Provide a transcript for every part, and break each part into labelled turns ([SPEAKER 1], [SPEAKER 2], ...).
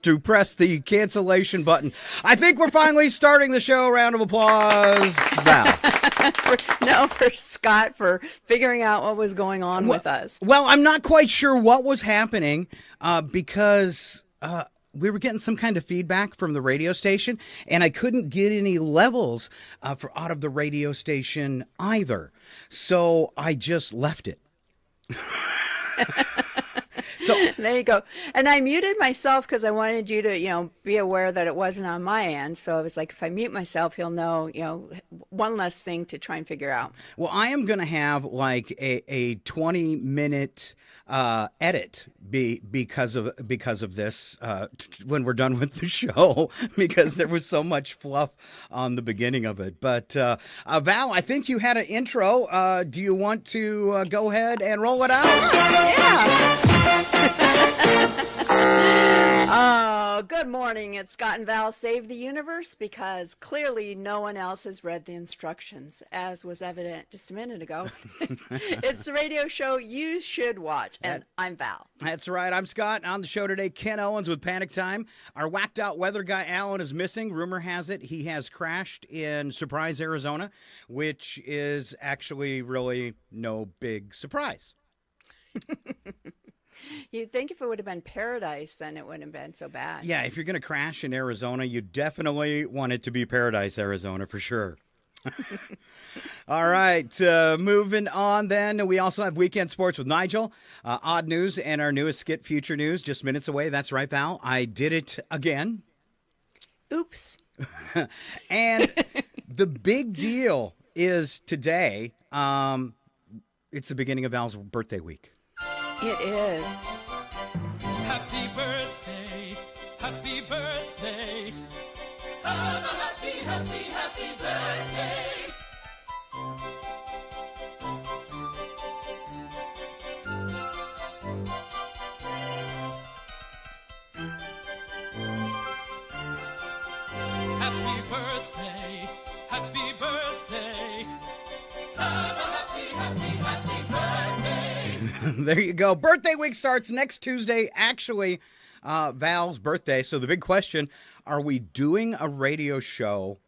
[SPEAKER 1] to press the cancellation button. I think we're finally starting the show. Round of applause, Val.
[SPEAKER 2] for Scott for figuring out what was going on with us.
[SPEAKER 1] Well, I'm not quite sure what was happening because we were getting some kind of feedback from the radio station, and I couldn't get any levels out of the radio station either. So I just left it.
[SPEAKER 2] So there you go. And I muted myself because I wanted you to, be aware that it wasn't on my end. So I was like, if I mute myself, he'll know, one less thing to try and figure out.
[SPEAKER 1] Well, I am going to have like a 20-minute edit because of this when we're done with the show, because there was so much fluff on the beginning of it. But Val, I think you had an intro. Do you want to go ahead and roll it out?
[SPEAKER 2] Yeah. Oh, good morning. It's Scott and Val Save the Universe, because clearly no one else has read the instructions, as was evident just a minute ago. It's the radio show you should watch, and I'm Val.
[SPEAKER 1] That's right. I'm Scott. On the show today, Ken Owens with Panic Time. Our whacked out weather guy, Alan, is missing. Rumor has it he has crashed in Surprise, Arizona, which is actually really no big surprise.
[SPEAKER 2] You'd think if it would have been Paradise, then it wouldn't have been so bad.
[SPEAKER 1] Yeah, if you're going to crash in Arizona, you definitely want it to be Paradise, Arizona, for sure. All right, moving on then. We also have Weekend Sports with Nigel, Odd News, and our newest skit, Future News, just minutes away. That's right, Val. I did it again.
[SPEAKER 2] Oops.
[SPEAKER 1] And the big deal is today, it's the beginning of Val's birthday week.
[SPEAKER 2] It is.
[SPEAKER 3] Happy birthday, happy birthday. Have a happy, happy, happy birthday. Happy birthday, happy birthday. Have a happy, happy, happy birthday.
[SPEAKER 1] There you go. Birthday week starts next Tuesday, actually, Val's birthday. So the big question, are we doing a radio show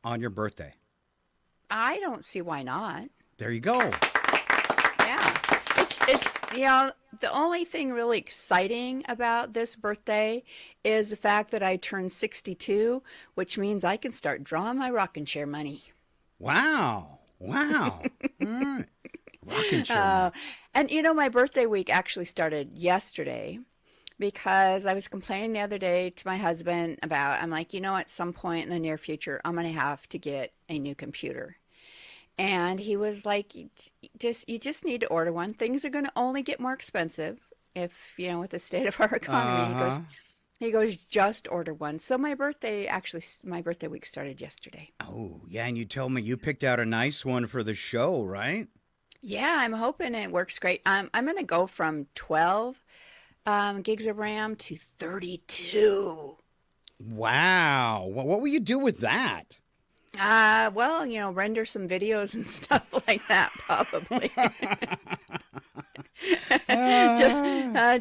[SPEAKER 1] on your birthday?
[SPEAKER 2] I don't see why not.
[SPEAKER 1] There you go.
[SPEAKER 2] Yeah. It's the only thing really exciting about this birthday is the fact that I turned 62, which means I can start drawing my rocking chair money.
[SPEAKER 1] Wow. All right. Rocking chair.
[SPEAKER 2] And my birthday week actually started yesterday, because I was complaining the other day to my husband about, I'm like, at some point in the near future, I'm going to have to get a new computer. And he was like, you just need to order one. Things are going to only get more expensive if, with the state of our economy. He goes, just order one. So my birthday week started yesterday.
[SPEAKER 1] Oh, yeah. And you told me you picked out a nice one for the show, right?
[SPEAKER 2] Yeah, I'm hoping it works great. I'm going to go from 12 gigs of RAM to 32.
[SPEAKER 1] Wow. What will you do with that?
[SPEAKER 2] Render some videos and stuff like that, probably.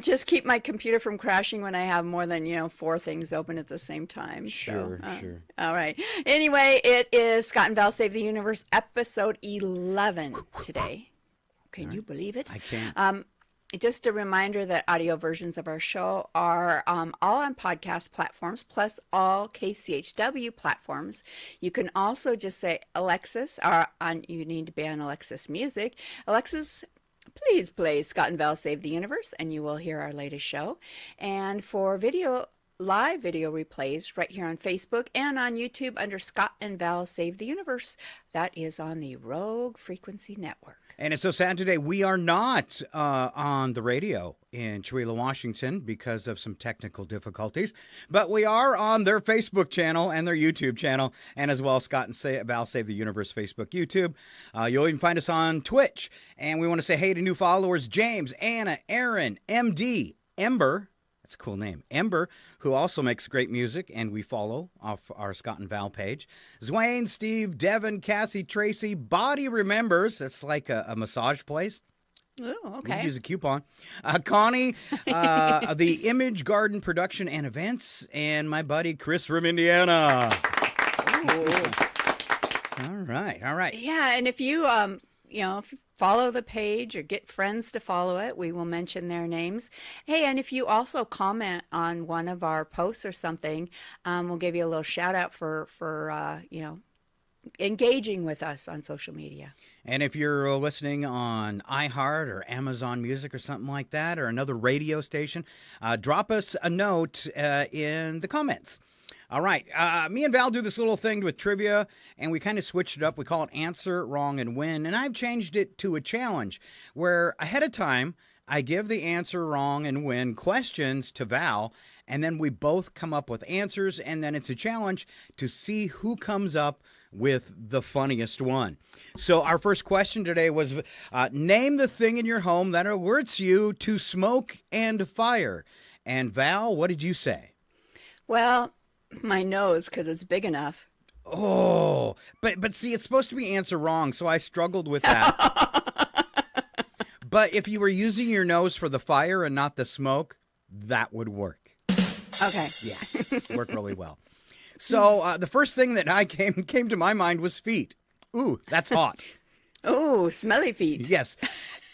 [SPEAKER 2] Just keep my computer from crashing when I have more than, 4 things open at the same time.
[SPEAKER 1] Sure.
[SPEAKER 2] All right. Anyway, it is Scott and Val Save the Universe, episode 11 today. Can you believe it?
[SPEAKER 1] I can't.
[SPEAKER 2] Just a reminder that audio versions of our show are all on podcast platforms, plus all KCHW platforms. You can also just say, Alexis, you need to be on Alexis Music. Alexis, please play Scott and Val Save the Universe, and you will hear our latest show. And for live video replays right here on Facebook and on YouTube under Scott and Val Save the Universe. That is on the Rogue Frequency Network.
[SPEAKER 1] And it's so sad today. We are not on the radio in Chewelah, Washington, because of some technical difficulties. But we are on their Facebook channel and their YouTube channel, and as well Scott and Val Save the Universe Facebook, YouTube. You'll even find us on Twitch. And we want to say hey to new followers, James, Anna, Aaron, MD, Ember. That's a cool name. Ember, who also makes great music, and we follow off our Scott and Val page. Zwane, Steve, Devin, Cassie, Tracy, Body Remembers. That's like a massage place.
[SPEAKER 2] Ooh,
[SPEAKER 1] We
[SPEAKER 2] okay.
[SPEAKER 1] could use a coupon. Connie, the Image Garden Production and Events, and my buddy Chris from Indiana.
[SPEAKER 2] Ooh.
[SPEAKER 1] All right.
[SPEAKER 2] Yeah, and if you if you follow the page or get friends to follow it, we will mention their names. Hey, and if you also comment on one of our posts or something, we'll give you a little shout out for engaging with us on social media.
[SPEAKER 1] And if you're listening on iHeart or Amazon Music or something like that, or another radio station, drop us a note in the comments. All right. Me and Val do this little thing with trivia, and we kind of switched it up. We call it Answer, Wrong, and Win. And I've changed it to a challenge where ahead of time, I give the answer, wrong, and win questions to Val, and then we both come up with answers, and then it's a challenge to see who comes up with the funniest one. So our first question today was, name the thing in your home that alerts you to smoke and fire. And Val, what did you say?
[SPEAKER 2] Well, my nose, because it's big enough.
[SPEAKER 1] Oh, but see, it's supposed to be answer wrong, so I struggled with that. But if you were using your nose for the fire and not the smoke, that would work.
[SPEAKER 2] Okay.
[SPEAKER 1] Yeah, work really well. So the first thing that came to my mind was feet. Ooh, that's hot.
[SPEAKER 2] Oh, smelly feet.
[SPEAKER 1] Yes.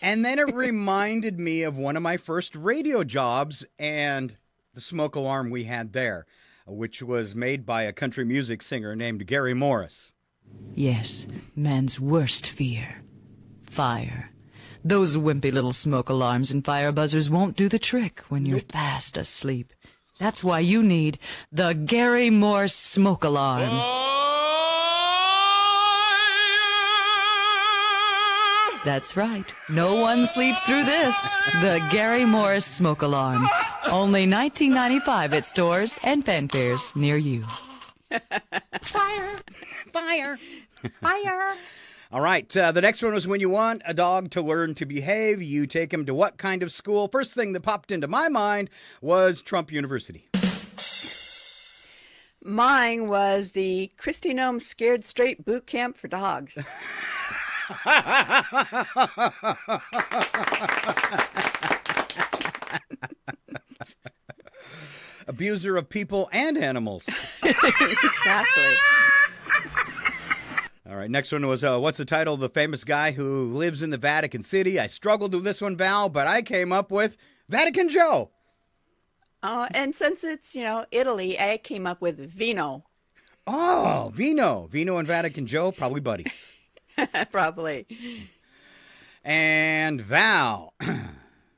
[SPEAKER 1] And then it reminded me of one of my first radio jobs and the smoke alarm we had there, which was made by a country music singer named Gary Morris.
[SPEAKER 4] Yes, man's worst fear. Fire. Those wimpy little smoke alarms and fire buzzers won't do the trick when you're fast asleep. That's why you need the Gary Morse smoke alarm. That's right. No one sleeps through this. The Gary Morris smoke alarm. Only $19.95 at stores and fanfares near you.
[SPEAKER 2] Fire. Fire. Fire.
[SPEAKER 1] All right. The next one was when you want a dog to learn to behave, you take him to what kind of school? First thing that popped into my mind was Trump University.
[SPEAKER 2] Mine was the Christy Nome Scared Straight Boot Camp for Dogs.
[SPEAKER 1] Abuser of people and animals.
[SPEAKER 2] Exactly.
[SPEAKER 1] All right, next one was, what's the title of the famous guy who lives in the Vatican City? I struggled with this one, Val, but I came up with Vatican Joe.
[SPEAKER 2] Oh, and since it's, Italy, I came up with Vino.
[SPEAKER 1] Oh, Vino. Vino and Vatican Joe, probably buddies.
[SPEAKER 2] Probably.
[SPEAKER 1] And Val,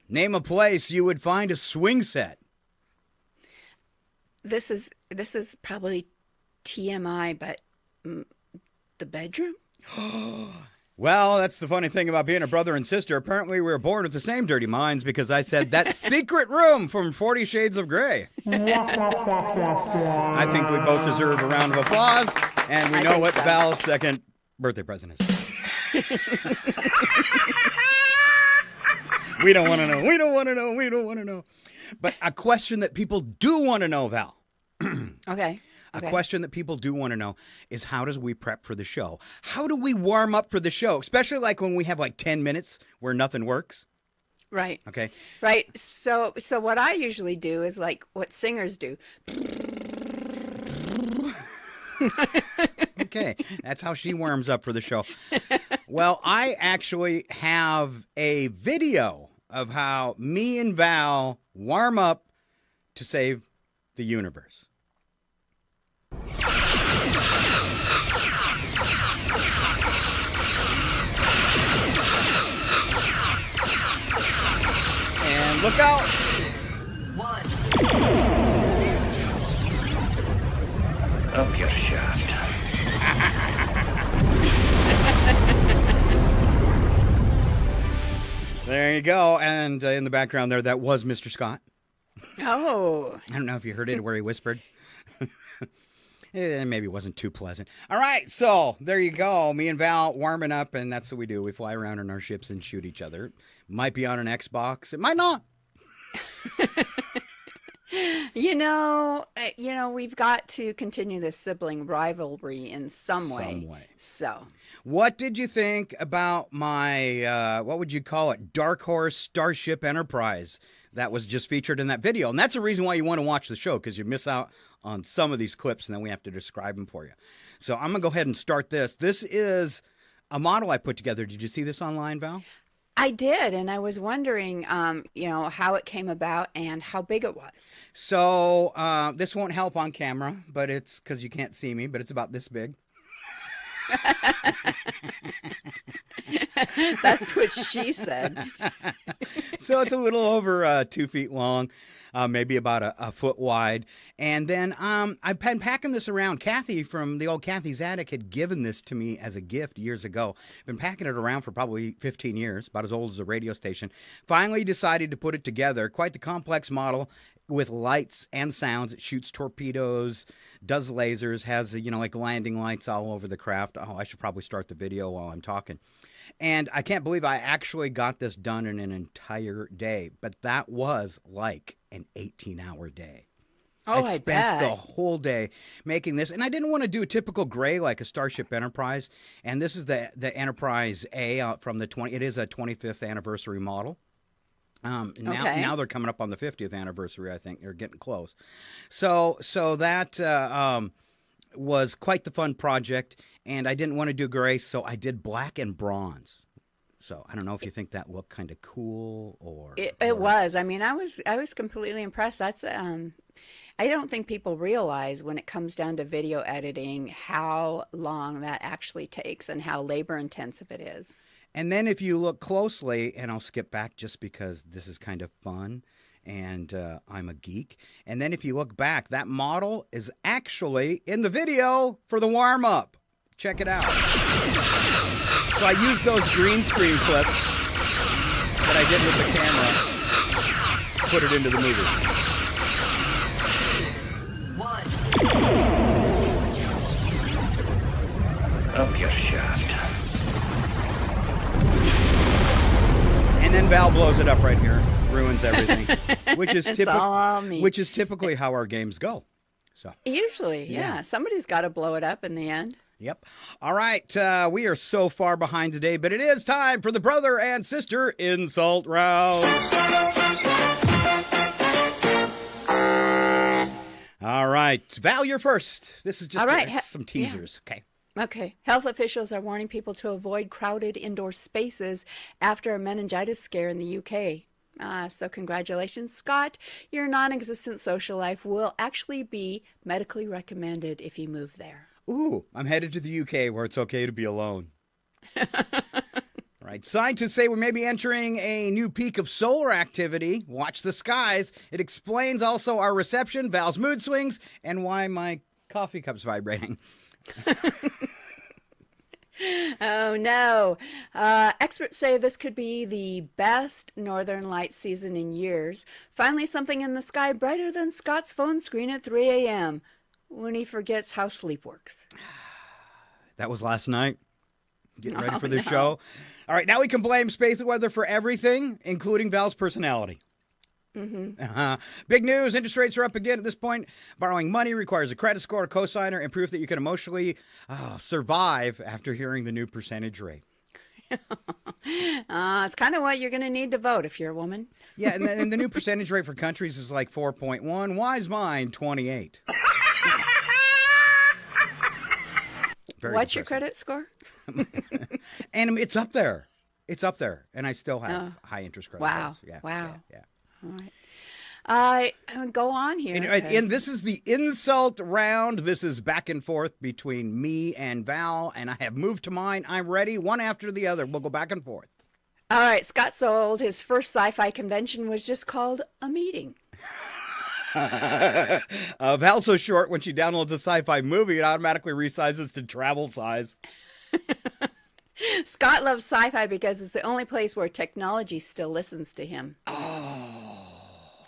[SPEAKER 1] name a place you would find a swing set.
[SPEAKER 2] This is probably TMI, but the bedroom?
[SPEAKER 1] Well, that's the funny thing about being a brother and sister. Apparently, we were born with the same dirty minds because I said that secret room from 50 Shades of Grey. I think we both deserve a round of applause, and we know what
[SPEAKER 2] so.
[SPEAKER 1] Val's second birthday present is. We don't want to know. We don't want to know. We don't want to know. But a question that people do want to know, Val.
[SPEAKER 2] Okay.
[SPEAKER 1] A question that people do want to know is, how does we prep for the show? How do we warm up for the show? Especially like when we have like 10 minutes where nothing works.
[SPEAKER 2] Right.
[SPEAKER 1] Okay.
[SPEAKER 2] Right. So what I usually do is like what singers do.
[SPEAKER 1] Okay. That's how she warms up for the show. Well, I actually have a video of how me and Val warm up to save the universe. And look out!
[SPEAKER 5] Up your shot.
[SPEAKER 1] There you go. And in the background there, that was Mr. Scott.
[SPEAKER 2] Oh.
[SPEAKER 1] I don't know if you heard it where he whispered. Maybe it wasn't too pleasant. All right, so there you go. Me and Val warming up, and that's what we do. We fly around in our ships and shoot each other. Might be on an Xbox. It might not.
[SPEAKER 2] We've got to continue this sibling rivalry in some way.
[SPEAKER 1] Some way.
[SPEAKER 2] So.
[SPEAKER 1] What did you think about my, what would you call it, Dark Horse Starship Enterprise that was just featured in that video? And that's the reason why you want to watch the show, because you miss out on some of these clips, and then we have to describe them for you. So I'm going to go ahead and start this. This is a model I put together. Did you see this online, Val?
[SPEAKER 2] I did, and I was wondering, how it came about and how big it was.
[SPEAKER 1] So this won't help on camera, but it's because you can't see me, but it's about this big.
[SPEAKER 2] That's what she said.
[SPEAKER 1] So it's a little over 2 feet long, maybe about a foot wide. And then I've been packing this around. Kathy from the old Kathy's Attic had given this to me as a gift years ago. Been packing it around for probably 15 years, about as old as a radio station. Finally decided to put it together. Quite the complex model with lights and sounds. It shoots torpedoes, does lasers, has, like landing lights all over the craft. Oh, I should probably start the video while I'm talking. And I can't believe I actually got this done in an entire day. But that was like an 18-hour day.
[SPEAKER 2] Oh,
[SPEAKER 1] I spent the whole day making this. And I didn't want to do a typical gray like a Starship Enterprise. And this is the Enterprise A from the 20. It is a 25th anniversary model. Now they're coming up on the 50th anniversary, I think. They're getting close. So that was quite the fun project, and I didn't want to do gray, so I did black and bronze. So I don't know if you think that looked kind of cool or...
[SPEAKER 2] It was. I mean, I was completely impressed. That's I don't think people realize when it comes down to video editing how long that actually takes and how labor intensive it is.
[SPEAKER 1] And then if you look closely, and I'll skip back just because this is kind of fun, and I'm a geek. And then if you look back, that model is actually in the video for the warm-up. Check it out. So I used those green screen clips that I did with the camera to put it into the movie.
[SPEAKER 5] Up your shot.
[SPEAKER 1] And then Val blows it up right here, ruins everything, which is
[SPEAKER 2] all me.
[SPEAKER 1] which is typically how our games go. So
[SPEAKER 2] Usually, yeah. Somebody's got to blow it up in the end.
[SPEAKER 1] Yep. All right. We are so far behind today, but it is time for the brother and sister insult round. All right. Val, you're first. This is just some teasers.
[SPEAKER 2] Yeah.
[SPEAKER 1] Okay.
[SPEAKER 2] Okay. Health officials are warning people to avoid crowded indoor spaces after a meningitis scare in the UK. So congratulations, Scott. Your non-existent social life will actually be medically recommended if you move there.
[SPEAKER 1] Ooh, I'm headed to the UK where it's okay to be alone. Right. Scientists say we may be entering a new peak of solar activity. Watch the skies. It explains also our reception, Val's mood swings, and why my coffee cup's vibrating.
[SPEAKER 2] Oh, no. Experts say this could be the best northern light season in years. Finally, something in the sky brighter than Scott's phone screen at 3 a.m. when he forgets how sleep works.
[SPEAKER 1] That was last night. Getting ready for the show. All right, now we can blame space weather for everything, including Val's personality. Big news. Interest rates are up again at this point. Borrowing money requires a credit score, a cosigner, and proof that you can emotionally survive after hearing the new percentage rate.
[SPEAKER 2] It's kind of what you're going to need to vote if you're a woman.
[SPEAKER 1] Yeah, and the new percentage rate for countries is like 4.1. Why's mine 28?
[SPEAKER 2] What's your credit score?
[SPEAKER 1] And it's up there. It's up there. And I still have high interest credit cards. Yeah,
[SPEAKER 2] wow.
[SPEAKER 1] Yeah.
[SPEAKER 2] All right. I go on here.
[SPEAKER 1] And this is the insult round. This is back and forth between me and Val, and I have moved to mine. I'm ready, one after the other. We'll go back and forth.
[SPEAKER 2] All right. Scott so old, his first sci-fi convention was just called a meeting.
[SPEAKER 1] Val's so short, when she downloads a sci-fi movie, it automatically resizes to travel size.
[SPEAKER 2] Scott loves sci-fi because it's the only place where technology still listens to him.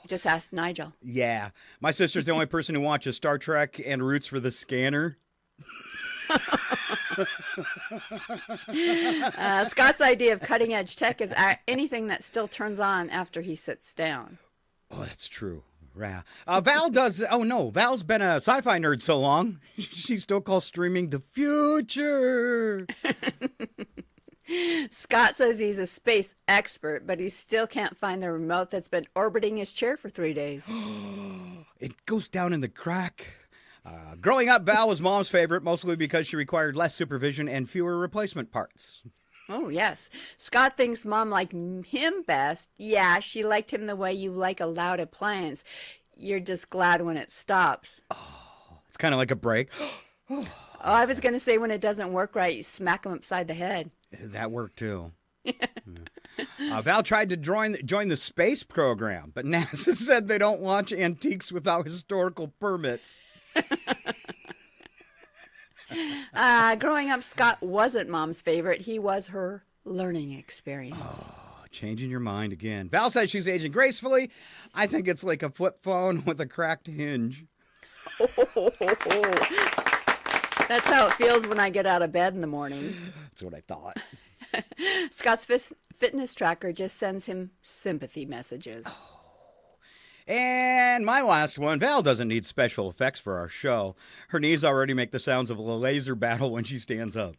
[SPEAKER 2] Just ask Nigel.
[SPEAKER 1] Yeah. My sister's the only person who watches Star Trek and roots for the scanner.
[SPEAKER 2] Scott's idea of cutting-edge tech is anything that still turns on after he sits down.
[SPEAKER 1] Oh, that's true. Yeah. Val does. Oh no, Val's been a sci-fi nerd so long, she still calls streaming the future.
[SPEAKER 2] Scott says he's a space expert, but he still can't find the remote that's been orbiting his chair for 3 days.
[SPEAKER 1] It goes down in the crack. Growing up, Val was Mom's favorite, mostly because she required less supervision and fewer replacement parts.
[SPEAKER 2] Oh, yes. Scott thinks Mom liked him best. Yeah, she liked him the way you like a loud appliance. You're just glad when it stops.
[SPEAKER 1] It's kind of like a break.
[SPEAKER 2] Oh, I was going to say when it doesn't work right, you smack him upside the head.
[SPEAKER 1] That worked too. Val tried to join the space program, but NASA said they don't launch antiques without historical permits.
[SPEAKER 2] Growing up, Scott wasn't Mom's favorite. He was her learning experience.
[SPEAKER 1] Oh, changing your mind again. Val says she's aging gracefully. I think it's like a flip phone with a cracked hinge.
[SPEAKER 2] That's how it feels when I get out of bed in the morning.
[SPEAKER 1] That's what I thought.
[SPEAKER 2] Scott's fitness tracker just sends him sympathy messages.
[SPEAKER 1] And my last one, Val doesn't need special effects for our show. Her knees already make the sounds of a laser battle when she stands up.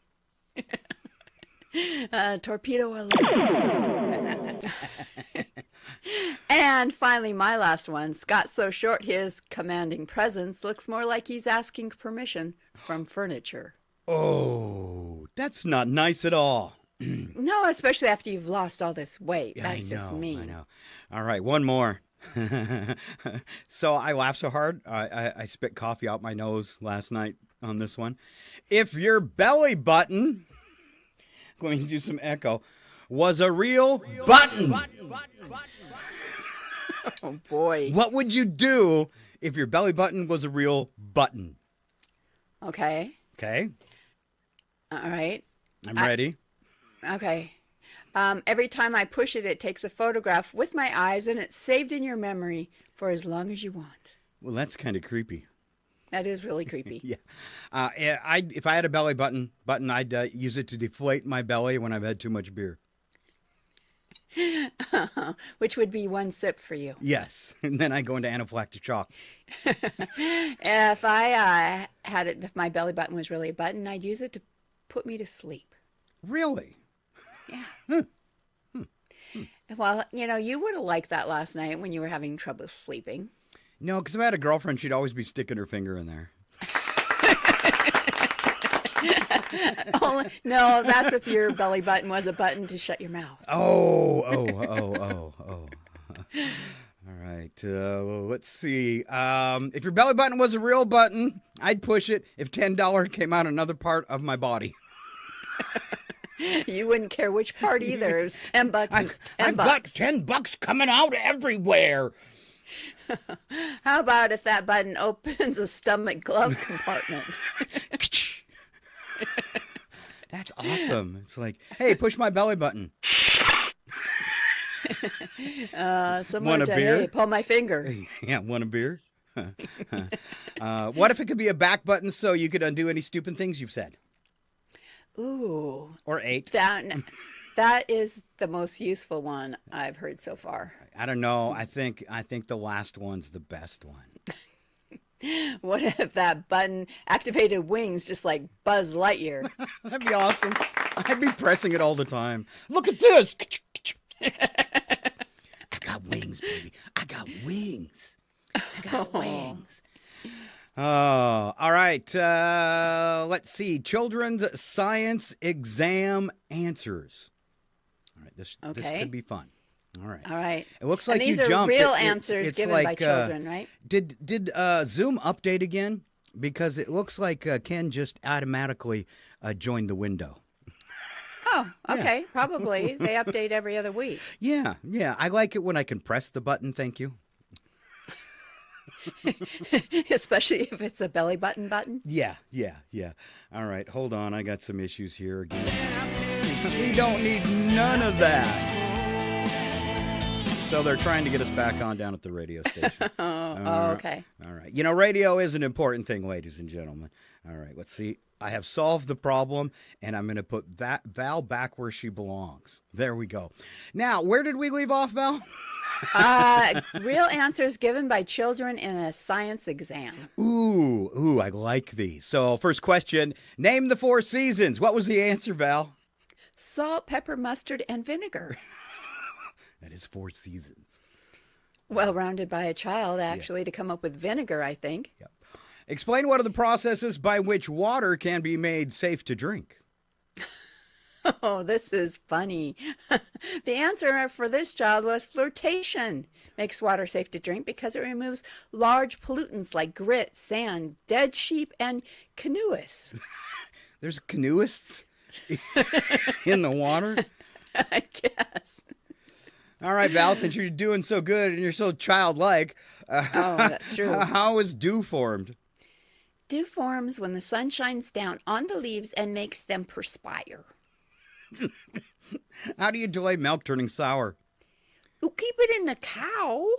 [SPEAKER 2] Torpedo alert. And finally, my last one. Scott's so short his commanding presence looks more like he's asking permission from furniture.
[SPEAKER 1] Oh, that's not nice at all.
[SPEAKER 2] No, especially after you've lost all this weight.
[SPEAKER 1] Yeah,
[SPEAKER 2] That's just mean.
[SPEAKER 1] I know. All right, one more. So I laughed so hard, I spit coffee out my nose last night on this one. If your belly button, going to do some echo, was a real button.
[SPEAKER 2] Oh, boy.
[SPEAKER 1] What would you do if your belly button was a real button?
[SPEAKER 2] Okay.
[SPEAKER 1] Okay,
[SPEAKER 2] All right.
[SPEAKER 1] I'm ready.
[SPEAKER 2] Okay. Every time I push it, it takes a photograph with my eyes, and it's saved in your memory for as long as you want.
[SPEAKER 1] Well, that's kind of creepy.
[SPEAKER 2] That is really creepy.
[SPEAKER 1] Yeah. If I had a belly button, I'd use it to deflate my belly when I've had too much beer.
[SPEAKER 2] Which would be one sip for you.
[SPEAKER 1] Yes, and then I go into anaphylactic shock.
[SPEAKER 2] If if my belly button was really a button, I'd use it to put me to sleep.
[SPEAKER 1] Really?
[SPEAKER 2] Yeah. Well, you would have liked that last night when you were having trouble sleeping.
[SPEAKER 1] No, because if I had a girlfriend, she'd always be sticking her finger in there.
[SPEAKER 2] No, that's if your belly button was a button to shut your mouth.
[SPEAKER 1] Oh. All right. Let's see. If your belly button was a real button, I'd push it if $10 came out another part of my body.
[SPEAKER 2] You wouldn't care which part either. It was $10. It's $10.
[SPEAKER 1] I've got $10 coming out everywhere.
[SPEAKER 2] How about if that button opens a stomach glove compartment?
[SPEAKER 1] That's awesome. It's like, hey, push my belly button.
[SPEAKER 2] Similar
[SPEAKER 1] Want a
[SPEAKER 2] to,
[SPEAKER 1] beer?
[SPEAKER 2] hey, pull my finger.
[SPEAKER 1] Yeah, want a beer? What if it could be a back button so you could undo any stupid things you've said?
[SPEAKER 2] Ooh.
[SPEAKER 1] Or ate?
[SPEAKER 2] That is the most useful one I've heard so far.
[SPEAKER 1] I don't know. I think the last one's the best one.
[SPEAKER 2] What if that button activated wings just like Buzz Lightyear?
[SPEAKER 1] That'd be awesome. I'd be pressing it all the time. Look at this. I got wings, baby. I got wings. Oh, all right. Let's see. Children's science exam answers. All right, this could be fun. All right. It looks like
[SPEAKER 2] and these
[SPEAKER 1] you
[SPEAKER 2] are
[SPEAKER 1] jumped.
[SPEAKER 2] real answers given
[SPEAKER 1] like,
[SPEAKER 2] by children, right?
[SPEAKER 1] Did Zoom update again? Because it looks like Ken just automatically joined the window.
[SPEAKER 2] Oh, okay. Probably. They update every other week.
[SPEAKER 1] Yeah. I like it when I can press the button. Thank you.
[SPEAKER 2] Especially if it's a belly button button.
[SPEAKER 1] Yeah. All right, hold on. I got some issues here again. We don't need none of that. So they're trying to get us back on down at the radio station.
[SPEAKER 2] Okay.
[SPEAKER 1] All right. You know, radio is an important thing, ladies and gentlemen. All right, let's see. I have solved the problem, and I'm going to put Val back where she belongs. There we go. Now, where did we leave off, Val?
[SPEAKER 2] Real answers given by children in a science exam.
[SPEAKER 1] Ooh, I like these. So, first question, name the 4 seasons. What was the answer, Val?
[SPEAKER 2] Salt, pepper, mustard, and vinegar.
[SPEAKER 1] That is 4 seasons.
[SPEAKER 2] Well rounded by a child, actually, to come up with vinegar, I think.
[SPEAKER 1] Yep. Explain what are the processes by which water can be made safe to drink.
[SPEAKER 2] Oh, this is funny. The answer for this child was flotation. Makes water safe to drink because it removes large pollutants like grit, sand, dead sheep, and canoeists.
[SPEAKER 1] There's canoeists in the water?
[SPEAKER 2] I guess.
[SPEAKER 1] All right, Val, since you're doing so good and you're so childlike,
[SPEAKER 2] Oh, that's true.
[SPEAKER 1] How is dew formed?
[SPEAKER 2] Dew forms when the sun shines down on the leaves and makes them perspire.
[SPEAKER 1] How do you enjoy milk turning sour?
[SPEAKER 2] You keep it in the cow.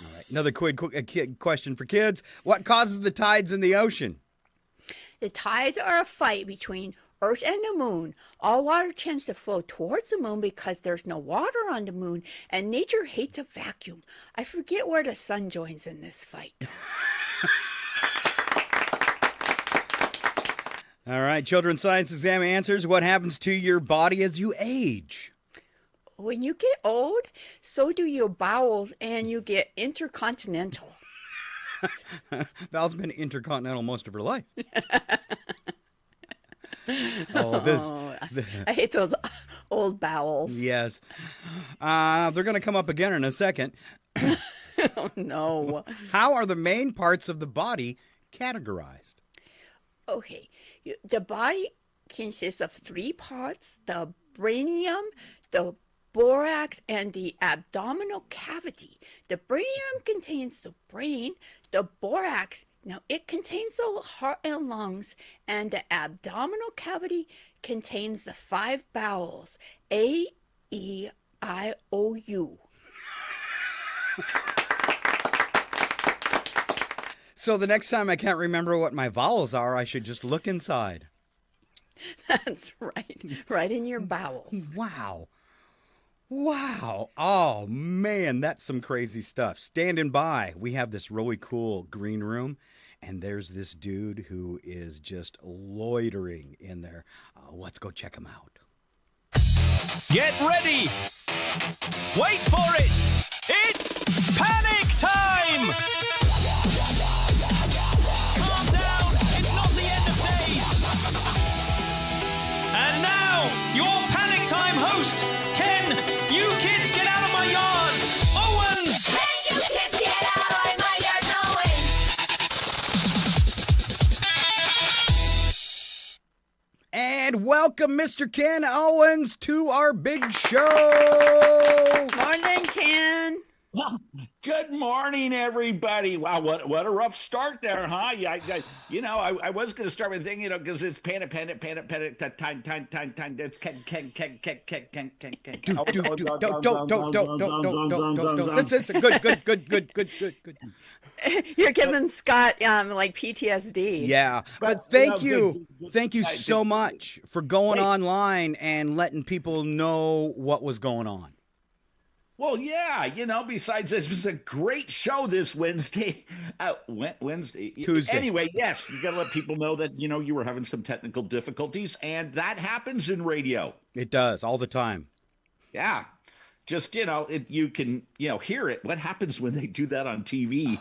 [SPEAKER 1] All right, another quick question for kids. What causes the tides in the ocean?
[SPEAKER 2] The tides are a fight between Earth and the moon. All water tends to flow towards the moon because there's no water on the moon, and nature hates a vacuum. I forget where the sun joins in this fight.
[SPEAKER 1] All right, children's science exam answers. What happens to your body as you age?
[SPEAKER 2] When you get old, so do your bowels, and you get intercontinental.
[SPEAKER 1] Val's been intercontinental most of her life.
[SPEAKER 2] I hate those old bowels.
[SPEAKER 1] Yes. They're going to come up again in a second.
[SPEAKER 2] Oh, no.
[SPEAKER 1] How are the main parts of the body categorized?
[SPEAKER 2] Okay, the body consists of 3 parts: the brainium, the borax, and the abdominal cavity. The brainium contains the brain, the borax, now it contains the heart and lungs, and the abdominal cavity contains the 5 bowels: A, E, I, O, U.
[SPEAKER 1] So the next time I can't remember what my vowels are, I should just look inside.
[SPEAKER 2] That's right, right in your bowels.
[SPEAKER 1] Wow. Oh, man, that's some crazy stuff. Standing by, we have this really cool green room, and there's this dude who is just loitering in there. Let's go check him out.
[SPEAKER 6] Get ready! Wait for it! It's panic time! Calm down! It's not the end of days! And now, your panic time host, Ken, you kids get out of my yard! Owens!
[SPEAKER 7] Hey, you kids, get out of my yard, Owen!
[SPEAKER 1] And welcome, Mr. Ken Owens, to our big show.
[SPEAKER 2] Morning, Ken.
[SPEAKER 8] Well, good morning, everybody. Wow, what a rough start there, huh? Yeah, I was going to start with a thing, because it's panic, time. That's Ken.
[SPEAKER 1] Don't. Listen, good.
[SPEAKER 2] You're giving Scott like PTSD.
[SPEAKER 1] Yeah, but thank you so much for going online and letting people know what was going on.
[SPEAKER 8] Well, yeah, besides this was a great show this Wednesday.
[SPEAKER 1] Tuesday.
[SPEAKER 8] Anyway, yes, you got to let people know that, you were having some technical difficulties, and that happens in radio.
[SPEAKER 1] It does, all the time.
[SPEAKER 8] Yeah. Just, you can, hear it. What happens when they do that on TV?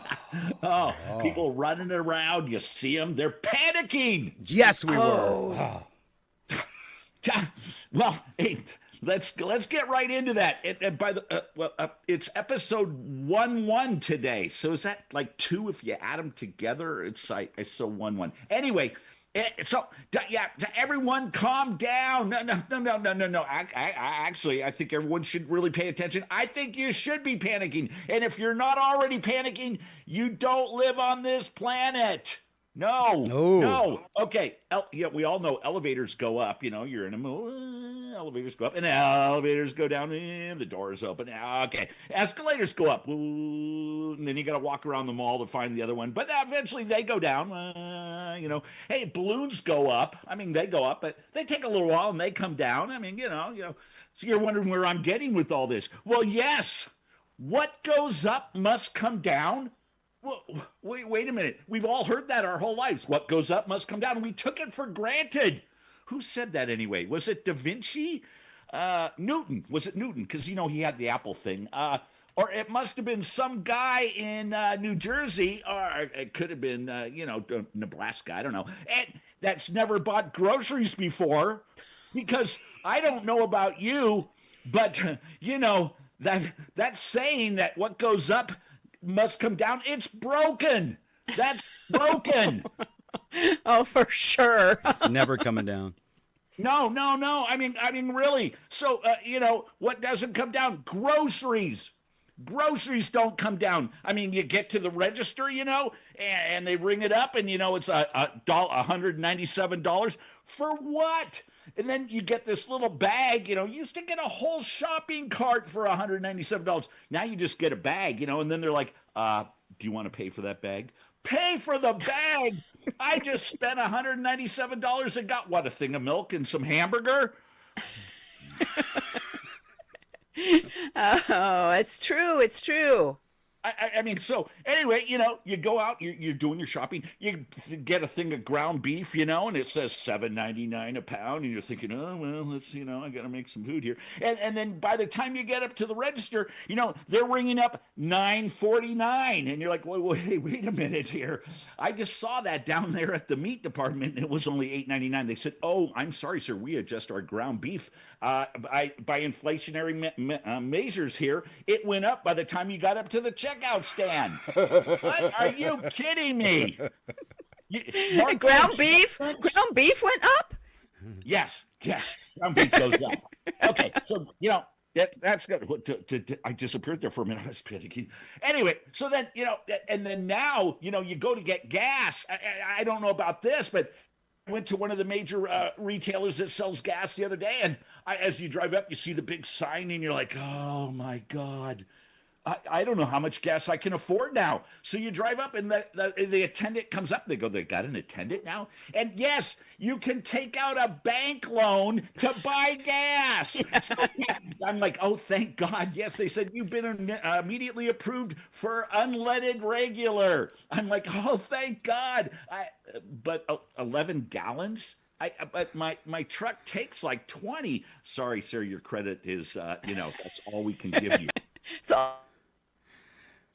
[SPEAKER 8] People running around, you see them, they're panicking.
[SPEAKER 1] Yes, we were.
[SPEAKER 8] Well, hey, let's get right into that. It's episode 11 today. So is that like 2 if you add them together? It's so 11. Anyway, everyone calm down. No. Actually, I think everyone should really pay attention. I think you should be panicking. And if you're not already panicking, you don't live on this planet. No,
[SPEAKER 1] No.
[SPEAKER 8] no. Okay, yeah, we all know elevators go up. You're in elevators go up, and elevators go down, and the doors open. Okay, escalators go up, and then you got to walk around the mall to find the other one. But eventually they go down. Hey, balloons go up. I mean, they go up, but they take a little while and they come down. I mean, So you're wondering where I'm getting with all this. Well, yes. What goes up must come down. Well, wait a minute. We've all heard that our whole lives. What goes up must come down. We took it for granted. Who said that anyway? Was it Da Vinci? Newton. Was it Newton? Because, he had the apple thing. Or it must have been some guy in New Jersey, or it could have been, Nebraska. I don't know. And that's never bought groceries before. Because I don't know about you, but, that saying that what goes up must come down, it's broken. That's broken.
[SPEAKER 2] Oh, for sure.
[SPEAKER 1] It's never coming down.
[SPEAKER 8] No. I mean, really. So, what doesn't come down? Groceries. Groceries don't come down. I mean, you get to the register, and they ring it up, and it's $197 for what? And then you get this little bag, you used to get a whole shopping cart for $197. Now you just get a bag, and then they're like, do you want to pay for that bag? Pay for the bag. I just spent $197 and got a thing of milk and some hamburger.
[SPEAKER 2] Oh, it's true. It's true.
[SPEAKER 8] I mean, so anyway, you go out, you're doing your shopping, you get a thing of ground beef, and it says $7.99 a pound, and you're thinking, oh well, let's, I got to make some food here, and then by the time you get up to the register, they're ringing up $9.49, and you're like, wait a minute here, I just saw that down there at the meat department, and it was only $8.99. They said, oh, I'm sorry, sir, we adjust our ground beef by inflationary measures here. It went up by the time you got up to the checkout stand. What? Are you kidding me?
[SPEAKER 2] Ground beef went up?
[SPEAKER 8] Yes. Ground beef goes up. Okay, so that's good. I disappeared there for a minute. I was panicking. Anyway, so then and then now you go to get gas. I don't know about this, but I went to one of the major retailers that sells gas the other day, and as you drive up, you see the big sign, and you're like, oh my God. I don't know how much gas I can afford now. So you drive up and the attendant comes up. They go, they got an attendant now? And yes, you can take out a bank loan to buy gas. So, I'm like, oh, thank God. Yes, they said you've been immediately approved for unleaded regular. I'm like, oh, thank God. But 11 gallons? But my truck takes like 20. Sorry, sir, your credit is, that's all we can give you.
[SPEAKER 2] So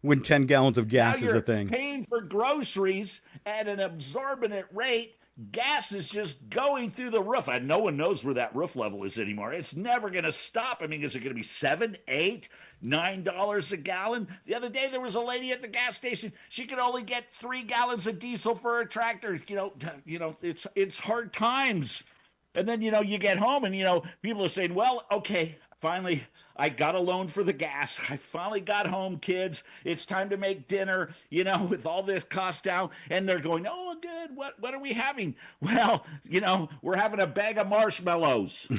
[SPEAKER 1] when 10 gallons of gas is a thing.
[SPEAKER 8] Paying for groceries at an exorbitant rate. Gas is just going through the roof. And no one knows where that roof level is anymore. It's never going to stop. I mean, is it going to be $7, $8, $9 a gallon? The other day, there was a lady at the gas station. She could only get 3 gallons of diesel for her tractor. It's hard times. And then, you get home and, people are saying, well, okay, finally, I got a loan for the gas. I finally got home, kids. It's time to make dinner, with all this cost down. And they're going, oh, good. What are we having? Well, we're having a bag of marshmallows.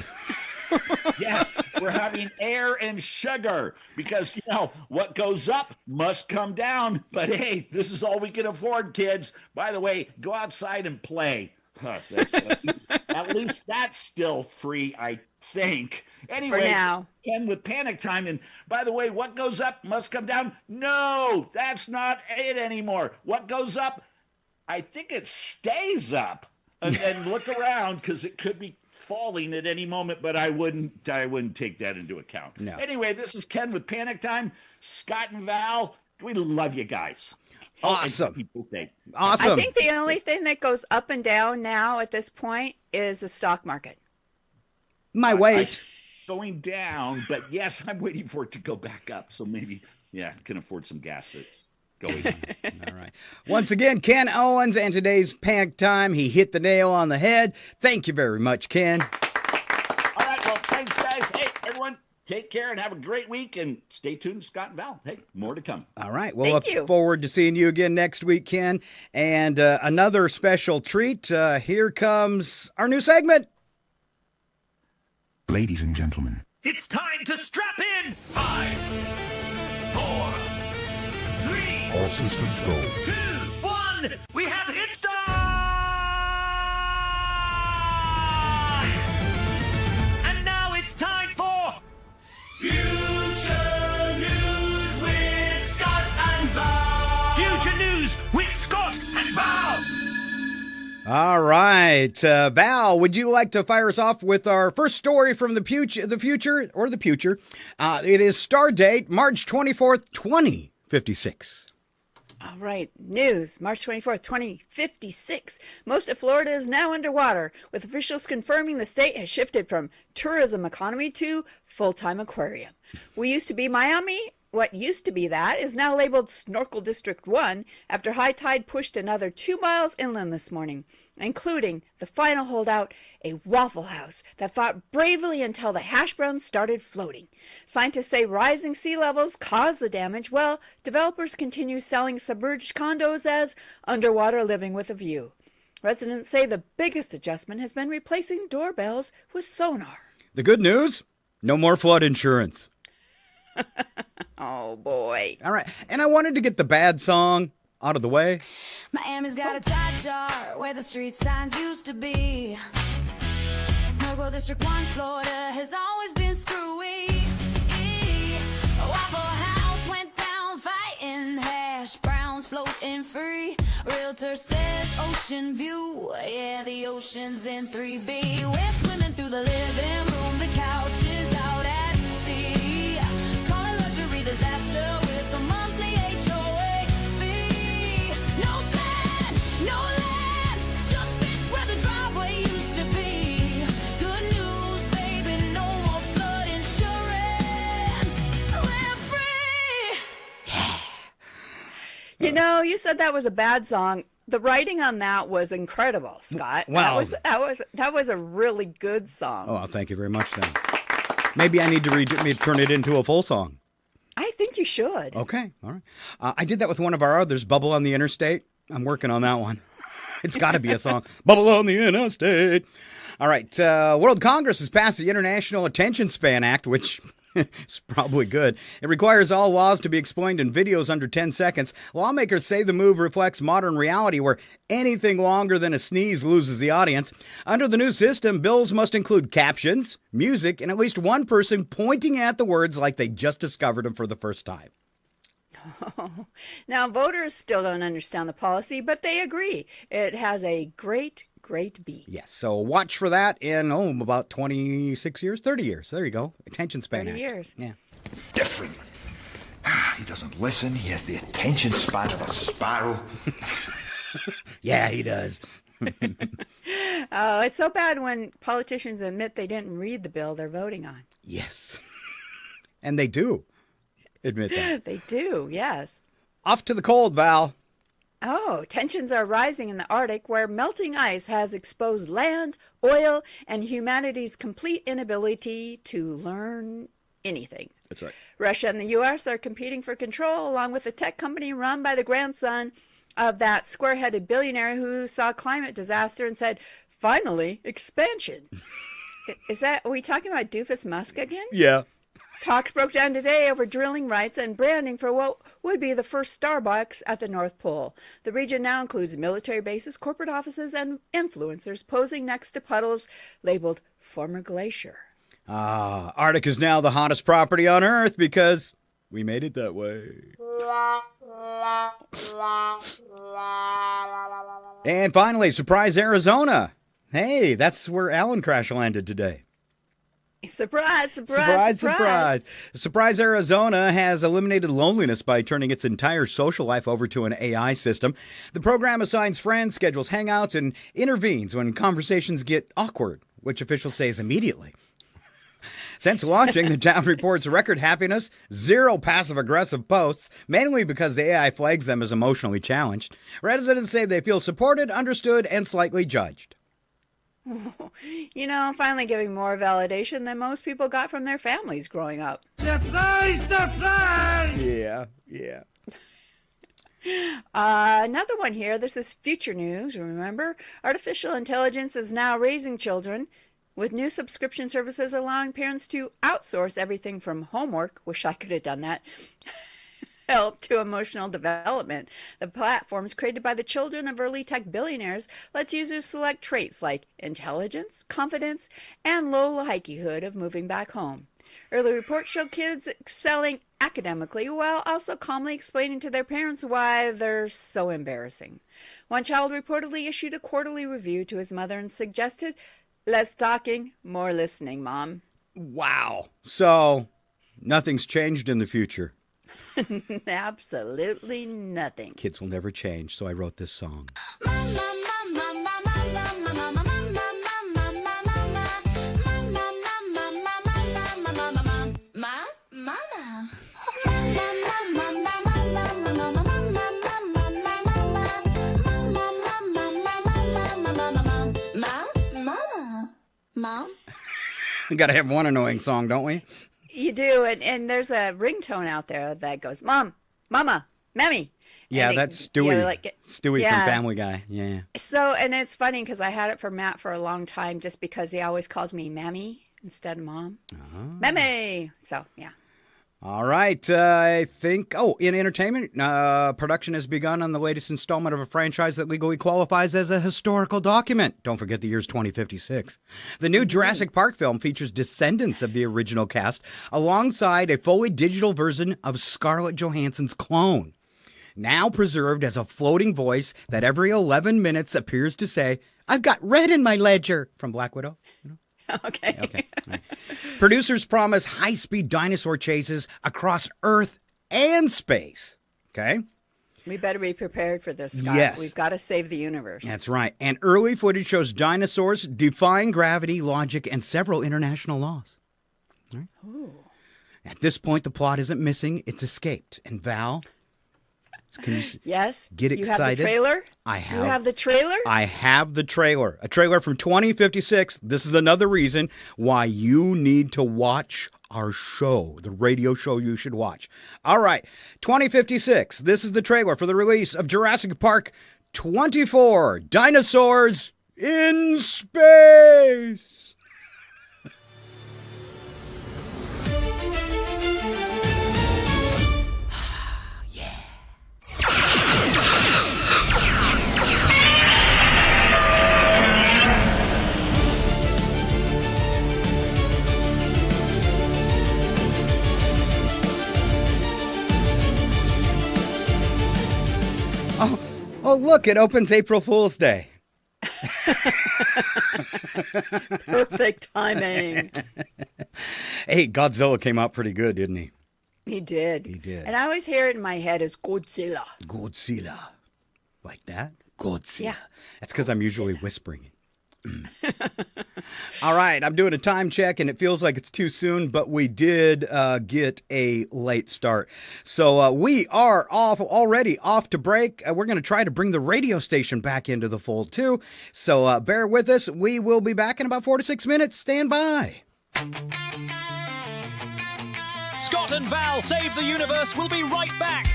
[SPEAKER 8] Yes, we're having air and sugar because, what goes up must come down. But hey, this is all we can afford, kids. By the way, go outside and play. At least that's still free, I think. Anyway,
[SPEAKER 2] for now.
[SPEAKER 8] And with panic time, and by the way, what goes up must come down. No, that's not it anymore. What goes up, I think it stays up. And look around because it could be falling at any moment, but I wouldn't take that into account.
[SPEAKER 1] No.
[SPEAKER 8] Anyway, this is Ken with Panic Time. Scott and Val, we love you guys.
[SPEAKER 1] Awesome.
[SPEAKER 2] I think the only thing that goes up and down now at this point is the stock market.
[SPEAKER 1] My weight.
[SPEAKER 8] Going down, but yes, I'm waiting for it to go back up. So maybe, I can afford some gas that's going down.
[SPEAKER 1] All right. Once again, Ken Owens, and today's Panic Time. He hit the nail on the head. Thank you very much, Ken.
[SPEAKER 8] All right. Well, thanks, guys. Hey, everyone. Take care and have a great week, and stay tuned to Scott and Val. Hey, more to come.
[SPEAKER 1] All right. We'll
[SPEAKER 2] Thank
[SPEAKER 1] look
[SPEAKER 2] you.
[SPEAKER 1] forward to seeing you again next week, Ken. And another special treat. Here comes our new segment.
[SPEAKER 9] Ladies and gentlemen,
[SPEAKER 6] It's time to strap in. 5, 4, 3,
[SPEAKER 9] all systems go.
[SPEAKER 6] 2, 1. We have hit time. And now it's time for
[SPEAKER 3] Future News with Scott and Val.
[SPEAKER 6] Future News with Scott and Val.
[SPEAKER 1] All right. Val, would you like to fire us off with our first story from the future? It is star date March 24th, 2056.
[SPEAKER 2] All right, news, March 24th, 2056. Most of Florida is now underwater, with officials confirming the state has shifted from tourism economy to full-time aquarium. We used to be Miami. What used to be that is now labeled Snorkel District 1 after high tide pushed another 2 miles inland this morning, including the final holdout, a Waffle House that fought bravely until the hash browns started floating. Scientists say rising sea levels caused the damage, while developers continue selling submerged condos as underwater living with a view. Residents say the biggest adjustment has been replacing doorbells with sonar.
[SPEAKER 1] The good news? No more flood insurance.
[SPEAKER 2] Oh, boy.
[SPEAKER 1] All right. And I wanted to get the bad song out of the way.
[SPEAKER 7] Miami's got a tight chart where the street signs used to be. Snorkel District 1, Florida has always been screwy. A Waffle House went down fighting, hash browns floating free. Realtor says ocean view, yeah, the ocean's in 3B. We're swimming through the living room, the couch is out at sea. Call it luxury disaster with a monthly HOA fee. No sand, no land, just fish where the driveway used to be. Good news, baby, no more flood insurance. We're free.
[SPEAKER 2] You know, you said that was a bad song. The writing on that was incredible, Scott.
[SPEAKER 1] Wow.
[SPEAKER 2] That was a really good song.
[SPEAKER 1] Oh, thank you very much, then. Maybe I need to turn it into a full song.
[SPEAKER 2] I think you should.
[SPEAKER 1] Okay. All right. I did that with one of our others, Bubble on the Interstate. I'm working on that one. It's got to be a song. Bubble on the Interstate. All right. World Congress has passed the International Attention Span Act, which is probably good. It requires all laws to be explained in videos under 10 seconds. Lawmakers say the move reflects modern reality where anything longer than a sneeze loses the audience. Under the new system, bills must include captions, music, and at least one person pointing at the words like they just discovered them for the first time.
[SPEAKER 2] Now, voters still don't understand the policy, but they agree. It has a great beat.
[SPEAKER 1] Yes, so watch for that in, about 26 years, 30 years. There you go. Attention span
[SPEAKER 2] 30
[SPEAKER 1] act.
[SPEAKER 2] years.
[SPEAKER 1] Yeah.
[SPEAKER 9] Different. He doesn't listen. He has the attention span of a sparrow.
[SPEAKER 1] Yeah, he does.
[SPEAKER 2] Oh, it's so bad when politicians admit they didn't read the bill they're voting on.
[SPEAKER 1] Yes. And they do admit that.
[SPEAKER 2] They do, yes.
[SPEAKER 1] Off to the cold, Val.
[SPEAKER 2] Oh, tensions are rising in the Arctic, where melting ice has exposed land, oil, and humanity's complete inability to learn anything.
[SPEAKER 1] That's right.
[SPEAKER 2] Russia and the U.S. are competing for control, along with a tech company run by the grandson of that square-headed billionaire who saw climate disaster and said, "Finally, expansion." Are we talking about Doofus Musk again?
[SPEAKER 1] Yeah.
[SPEAKER 2] Talks broke down today over drilling rights and branding for what would be the first Starbucks at the North Pole. The region now includes military bases, corporate offices, and influencers posing next to puddles labeled former glacier.
[SPEAKER 1] Arctic is now the hottest property on Earth because we made it that way. And finally, surprise Arizona. Hey, that's where Alan crash landed today.
[SPEAKER 2] Surprise,
[SPEAKER 1] Surprise. Surprise Arizona has eliminated loneliness by turning its entire social life over to an AI system. The program assigns friends, schedules hangouts, and intervenes when conversations get awkward, which officials say is immediately. Since launching, the town reports record happiness, 0 passive-aggressive posts, mainly because the AI flags them as emotionally challenged. Residents say they feel supported, understood, and slightly judged.
[SPEAKER 2] You know, I'm finally giving more validation than most people got from their families growing up.
[SPEAKER 3] Surprise! Surprise!
[SPEAKER 1] Yeah.
[SPEAKER 2] Another one here. This is future news. Remember, artificial intelligence is now raising children, with new subscription services allowing parents to outsource everything from homework. Wish I could have done that. Help to emotional development. The platforms created by the children of early tech billionaires lets users select traits like intelligence, confidence, and low likelihood of moving back home. Early reports show kids excelling academically while also calmly explaining to their parents why they're so embarrassing. One child reportedly issued a quarterly review to his mother and suggested, "Less talking, more listening, Mom."
[SPEAKER 1] Wow. So nothing's changed in the future.
[SPEAKER 2] Absolutely nothing.
[SPEAKER 1] Kids will never change, so I wrote this song.
[SPEAKER 2] Mom?
[SPEAKER 1] We got to have one annoying song, don't we?
[SPEAKER 2] You do, and there's a ringtone out there that goes, "Mom, Mama, Mammy."
[SPEAKER 1] Yeah,
[SPEAKER 2] And
[SPEAKER 1] that's
[SPEAKER 2] it-
[SPEAKER 1] Stewie.
[SPEAKER 2] you know, like-
[SPEAKER 1] Stewie
[SPEAKER 2] yeah.
[SPEAKER 1] from Family Guy. Yeah.
[SPEAKER 2] So, and it's funny because I had it for Matt for a long time just because he always calls me Mammy instead of Mom. Mammy! So, yeah.
[SPEAKER 1] All right. I think, in entertainment, production has begun on the latest installment of a franchise that legally qualifies as a historical document. Don't forget the year's 2056. The new Jurassic Park film features descendants of the original cast alongside a fully digital version of Scarlett Johansson's clone, now preserved as a floating voice that every 11 minutes appears to say, "I've got red in my ledger," from Black Widow. You know?
[SPEAKER 2] Okay.
[SPEAKER 1] Okay. Right. Producers promise high-speed dinosaur chases across Earth and space. Okay?
[SPEAKER 2] We better be prepared for this, Scott.
[SPEAKER 1] Yes.
[SPEAKER 2] We've got to save the universe.
[SPEAKER 1] That's right. And early footage shows dinosaurs defying gravity, logic, and several international laws. All right? At this point, the plot isn't missing. It's escaped. And Val, can you
[SPEAKER 2] Yes?
[SPEAKER 1] get
[SPEAKER 2] You have
[SPEAKER 1] excited?
[SPEAKER 2] the trailer?
[SPEAKER 1] I have.
[SPEAKER 2] You have the trailer?
[SPEAKER 1] I have the trailer. A trailer from 2056. This is another reason why you need to watch our show, the radio show you should watch. All right, 2056. This is the trailer for the release of Jurassic Park 24, Dinosaurs in Space. Oh, look, it opens April Fool's Day.
[SPEAKER 2] Perfect timing.
[SPEAKER 1] Hey, Godzilla came out pretty good, didn't he?
[SPEAKER 2] He did.
[SPEAKER 1] He did.
[SPEAKER 2] And I always hear it in my head as Godzilla.
[SPEAKER 1] Godzilla. Like that? Godzilla.
[SPEAKER 2] Yeah.
[SPEAKER 1] That's because I'm usually whispering it. All right, I'm doing a time check, and it feels like it's too soon, but we did get a late start. So we are already off to break. We're going to try to bring the radio station back into the fold, too. So bear with us. We will be back in about 4 to 6 minutes. Stand by.
[SPEAKER 6] Scott and Val Save the Universe will be right back.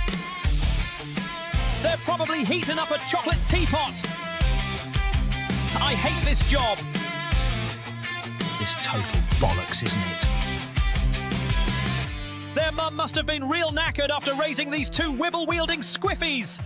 [SPEAKER 6] They're probably heating up a chocolate teapot. I hate this job.
[SPEAKER 10] It's total bollocks, isn't it?
[SPEAKER 6] Their mum must have been real knackered after raising these two wibble-wielding squiffies.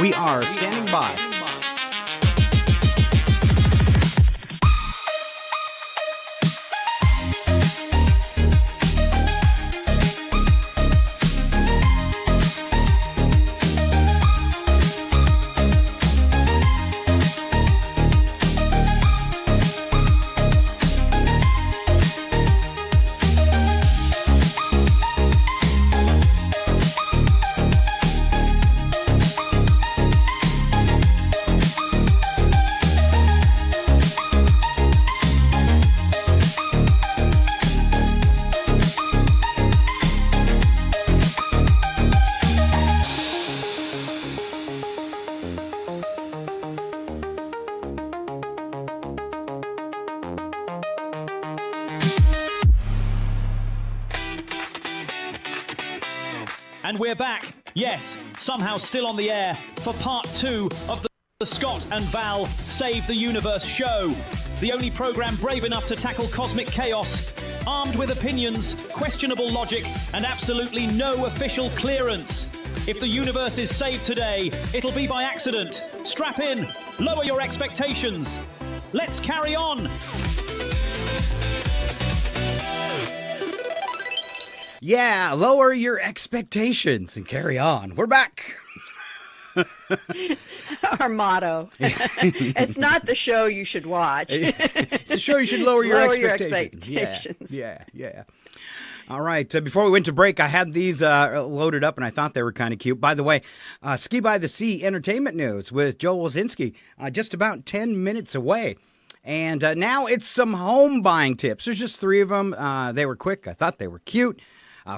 [SPEAKER 1] We are standing by.
[SPEAKER 6] And we're back, yes, somehow still on the air for part 2 of the Scott and Val Save the Universe show. The only program brave enough to tackle cosmic chaos, armed with opinions, questionable logic, and absolutely no official clearance. If the universe is saved today, it'll be by accident. Strap in, lower your expectations. Let's carry on.
[SPEAKER 1] Yeah, lower your expectations and carry on. We're back.
[SPEAKER 2] Our motto. It's not the show you should watch.
[SPEAKER 1] It's the show you should lower your expectations. Yeah. All right. Before we went to break, I had these loaded up, and I thought they were kind of cute. By the way, Ski by the Sea Entertainment News with Joe Wilczynski, just about 10 minutes away. And now it's some home buying tips. There's just 3 of them. They were quick. I thought they were cute.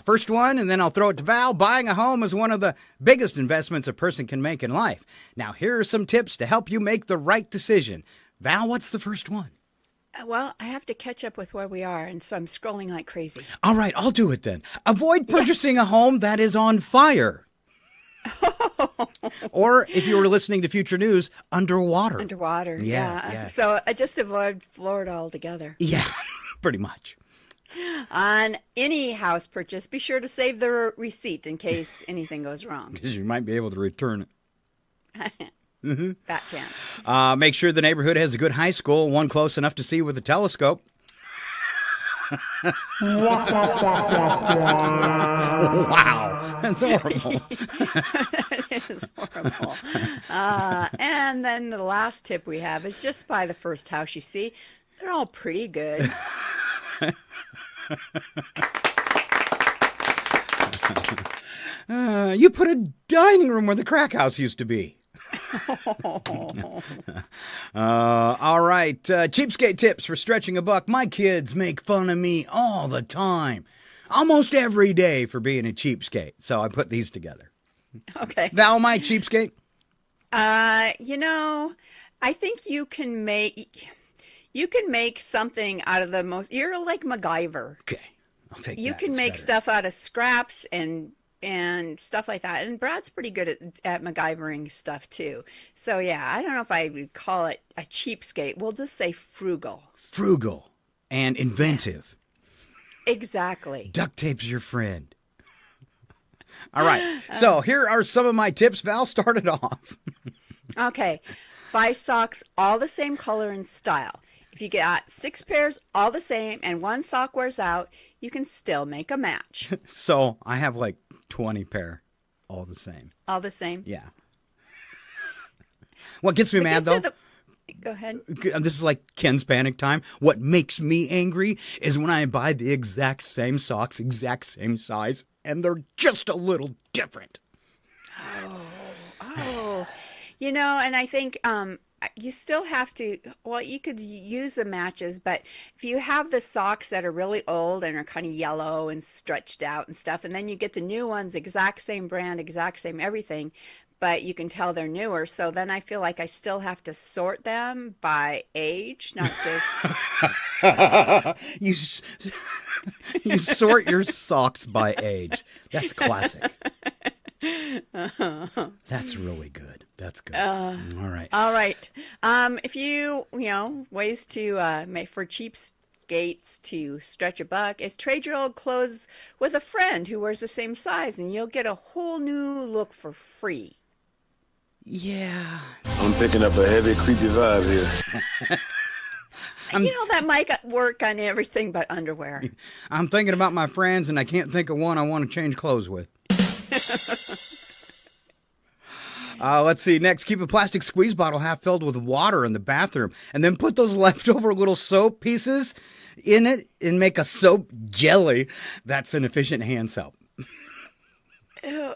[SPEAKER 1] First one, and then I'll throw it to Val. Buying a home is one of the biggest investments a person can make in life. Now, here are some tips to help you make the right decision. Val, what's the first one?
[SPEAKER 2] Well, I have to catch up with where we are, and so I'm scrolling like crazy.
[SPEAKER 1] All right, I'll do it then. Avoid purchasing a home that is on fire. Or, if you were listening to Future News, underwater.
[SPEAKER 2] Underwater, yeah. So I just avoid Florida altogether.
[SPEAKER 1] Yeah, pretty much.
[SPEAKER 2] On any house purchase, be sure to save the receipt in case anything goes wrong.
[SPEAKER 1] Because you might be able to return it.
[SPEAKER 2] Fat chance.
[SPEAKER 1] Make sure the neighborhood has a good high school, one close enough to see with a telescope. Wow, that's horrible.
[SPEAKER 2] It is horrible. And then the last tip we have is just buy the first house you see. They're all pretty good.
[SPEAKER 1] You put a dining room where the crack house used to be. All right. Cheapskate tips for stretching a buck. My kids make fun of me all the time, almost every day, for being a cheapskate. So I put these together.
[SPEAKER 2] Okay.
[SPEAKER 1] Val, my cheapskate?
[SPEAKER 2] I think you can make something out of the most. You're like MacGyver.
[SPEAKER 1] Okay, I'll take that.
[SPEAKER 2] You can make stuff out of scraps and stuff like that. And Brad's pretty good at MacGyvering stuff too. So yeah, I don't know if I would call it a cheapskate. We'll just say frugal.
[SPEAKER 1] Frugal and inventive.
[SPEAKER 2] Exactly.
[SPEAKER 1] Duct tape's your friend. All right. So here are some of my tips. Val started off.
[SPEAKER 2] Okay. Buy socks all the same color and style. If you got 6 pairs all the same and one sock wears out, you can still make a match.
[SPEAKER 1] So I have like 20 pair all the same.
[SPEAKER 2] All the same?
[SPEAKER 1] Yeah. What gets me mad, though?
[SPEAKER 2] Go ahead.
[SPEAKER 1] This is like Ken's panic time. What makes me angry is when I buy the exact same socks, exact same size, and they're just a little different.
[SPEAKER 2] Oh. And I think you still have to, well, you could use the matches, but if you have the socks that are really old and are kind of yellow and stretched out and stuff, and then you get the new ones, exact same brand, exact same everything, but you can tell they're newer. So then I feel like I still have to sort them by age, not just...
[SPEAKER 1] You sort your socks by age. That's classic. That's really good. That's good. All right.
[SPEAKER 2] All right. If you ways to make for cheapskates to stretch a buck is trade your old clothes with a friend who wears the same size, and you'll get a whole new look for free.
[SPEAKER 1] Yeah.
[SPEAKER 11] I'm picking up a heavy, creepy vibe here.
[SPEAKER 2] That might work on everything but underwear.
[SPEAKER 1] I'm thinking about my friends, and I can't think of one I want to change clothes with. Let's see. Next, keep a plastic squeeze bottle half filled with water in the bathroom, and then put those leftover little soap pieces in it and make a soap jelly. That's an efficient hand soap.
[SPEAKER 2] Ew.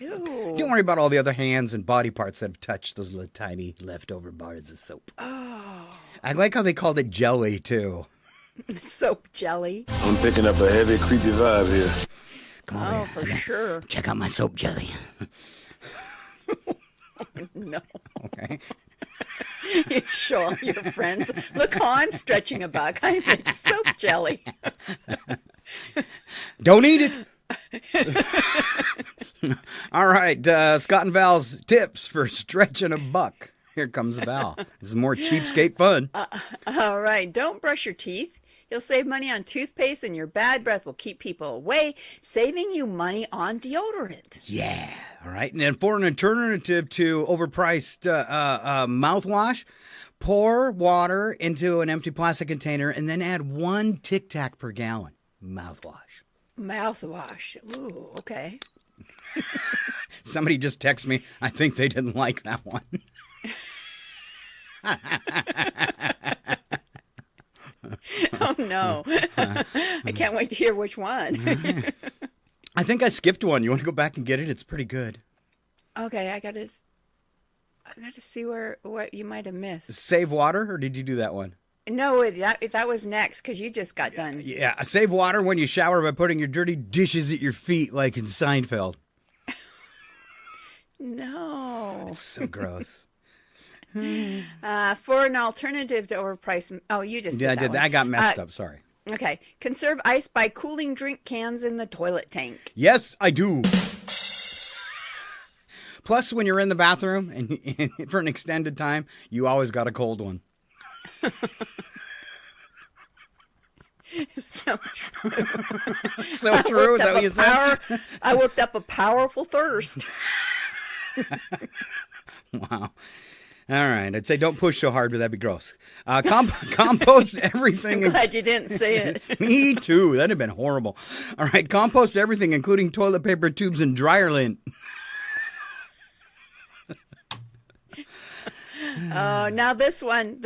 [SPEAKER 1] Don't worry about all the other hands and body parts that have touched those little tiny leftover bars of soap.
[SPEAKER 2] Oh.
[SPEAKER 1] I like how they called it jelly, too.
[SPEAKER 2] Soap jelly.
[SPEAKER 11] I'm picking up a heavy, creepy vibe here.
[SPEAKER 1] Come on,
[SPEAKER 2] Oh, for sure.
[SPEAKER 1] check out my soap jelly.
[SPEAKER 2] No.
[SPEAKER 1] Okay.
[SPEAKER 2] You show all your friends. Look how I'm stretching a buck. I make soap jelly.
[SPEAKER 1] Don't eat it. All right, Scott and Val's tips for stretching a buck. Here comes Val. This is more cheapskate fun.
[SPEAKER 2] All right, don't brush your teeth. You'll save money on toothpaste, and your bad breath will keep people away, saving you money on deodorant.
[SPEAKER 1] Yeah. All right. And then for an alternative to overpriced mouthwash, pour water into an empty plastic container and then add 1 Tic Tac per gallon. Mouthwash.
[SPEAKER 2] Mouthwash. Ooh, okay.
[SPEAKER 1] Somebody just texted me. I think they didn't like that one.
[SPEAKER 2] Oh, no. I can't wait to hear which one.
[SPEAKER 1] I think I skipped one. You want to go back and get it? It's pretty good.
[SPEAKER 2] Okay, I gotta see what you might have missed.
[SPEAKER 1] Save water, or did you do that one?
[SPEAKER 2] No, that was next because you just got done.
[SPEAKER 1] Yeah, save water when you shower by putting your dirty dishes at your feet like in Seinfeld.
[SPEAKER 2] No.
[SPEAKER 1] It's so gross.
[SPEAKER 2] For an alternative to overpriced... Oh, you just did
[SPEAKER 1] Yeah, I
[SPEAKER 2] that
[SPEAKER 1] did.
[SPEAKER 2] one.
[SPEAKER 1] I got messed up. Sorry.
[SPEAKER 2] Okay. Conserve ice by cooling drink cans in the toilet tank.
[SPEAKER 1] Yes, I do. Plus, when you're in the bathroom and for an extended time, you always got a cold one.
[SPEAKER 2] So true.
[SPEAKER 1] So true. Is that what you said?
[SPEAKER 2] I worked up a powerful thirst.
[SPEAKER 1] Wow. All right. I'd say don't push so hard, but that'd be gross. Compost everything.
[SPEAKER 2] I'm glad you didn't say it.
[SPEAKER 1] Me too. That'd have been horrible. All right. Compost everything, including toilet paper tubes and dryer lint.
[SPEAKER 2] Oh, now this one,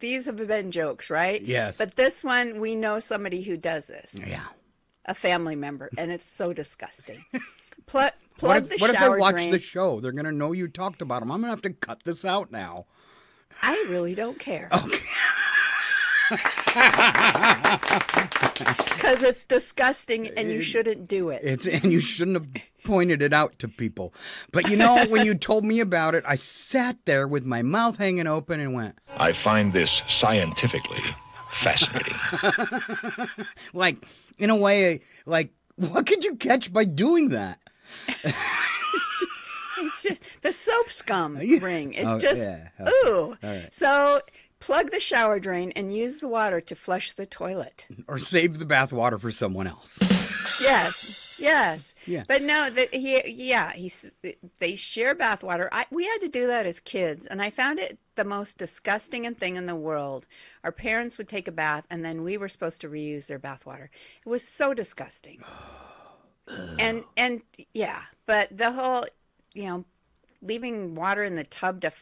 [SPEAKER 2] these have been jokes, right?
[SPEAKER 1] Yes.
[SPEAKER 2] But this one, we know somebody who does this.
[SPEAKER 1] Yeah.
[SPEAKER 2] A family member, and it's so disgusting. Plug the
[SPEAKER 1] What if they
[SPEAKER 2] shower
[SPEAKER 1] watch
[SPEAKER 2] drain.
[SPEAKER 1] the show? They're going to know you talked about them. I'm going to have to cut this out now.
[SPEAKER 2] I really don't care.
[SPEAKER 1] Okay.
[SPEAKER 2] Because it's disgusting and you shouldn't do it.
[SPEAKER 1] And you shouldn't have pointed it out to people. But you know, when you told me about it, I sat there with my mouth hanging open and went,
[SPEAKER 5] I find this scientifically fascinating.
[SPEAKER 1] like, in a way, like, what could you catch by doing that?
[SPEAKER 2] It's just the soap scum ring. It's ooh.
[SPEAKER 1] Right.
[SPEAKER 2] So plug the shower drain and use the water to flush the toilet.
[SPEAKER 1] Or save the bath water for someone else.
[SPEAKER 2] Yes.
[SPEAKER 1] Yeah.
[SPEAKER 2] But no, they share bath water. We had to do that as kids, and I found it the most disgusting thing in the world. Our parents would take a bath, and then we were supposed to reuse their bath water. It was so disgusting. and yeah, but the whole, leaving water in the tub to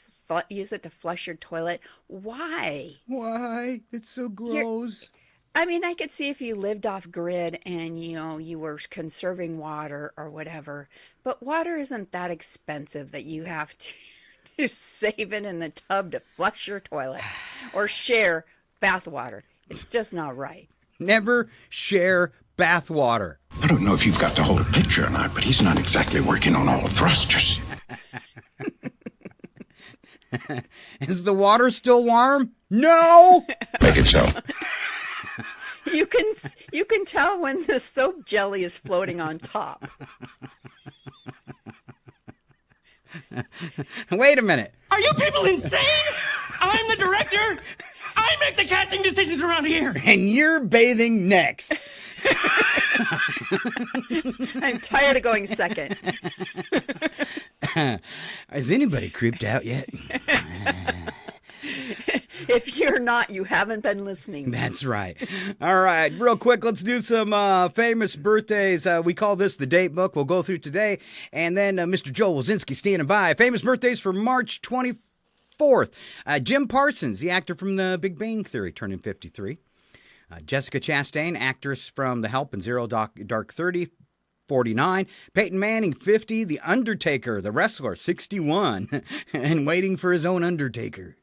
[SPEAKER 2] use it to flush your toilet. Why?
[SPEAKER 1] Why? It's so gross.
[SPEAKER 2] I mean, I could see if you lived off grid and, you were conserving water or whatever, but water isn't that expensive that you have to save it in the tub to flush your toilet or share bath water. It's just not right.
[SPEAKER 1] Never share bath water.
[SPEAKER 9] I don't know if you've got the whole picture or not, but he's not exactly working on all thrusters.
[SPEAKER 1] Is the water still warm? No.
[SPEAKER 5] Make it so.
[SPEAKER 2] You can tell when the soap jelly is floating on top.
[SPEAKER 1] Wait a minute.
[SPEAKER 3] Are you people insane? I'm the director. I make the casting decisions around here.
[SPEAKER 1] And you're bathing next.
[SPEAKER 2] I'm tired of going second.
[SPEAKER 1] Is anybody creeped out yet?
[SPEAKER 2] If you're not, you haven't been listening.
[SPEAKER 1] That's right. All right, real quick, let's do some famous birthdays. We call this the date book. We'll go through today, and then Mr. Joel Wazinski standing by. Famous birthdays for March 24th. Jim Parsons, the actor from The Big Bang Theory, turning 53. Jessica Chastain, actress from The Help and Zero Dark 30, 49. Peyton Manning, 50. The Undertaker, the wrestler, 61. And waiting for his own Undertaker.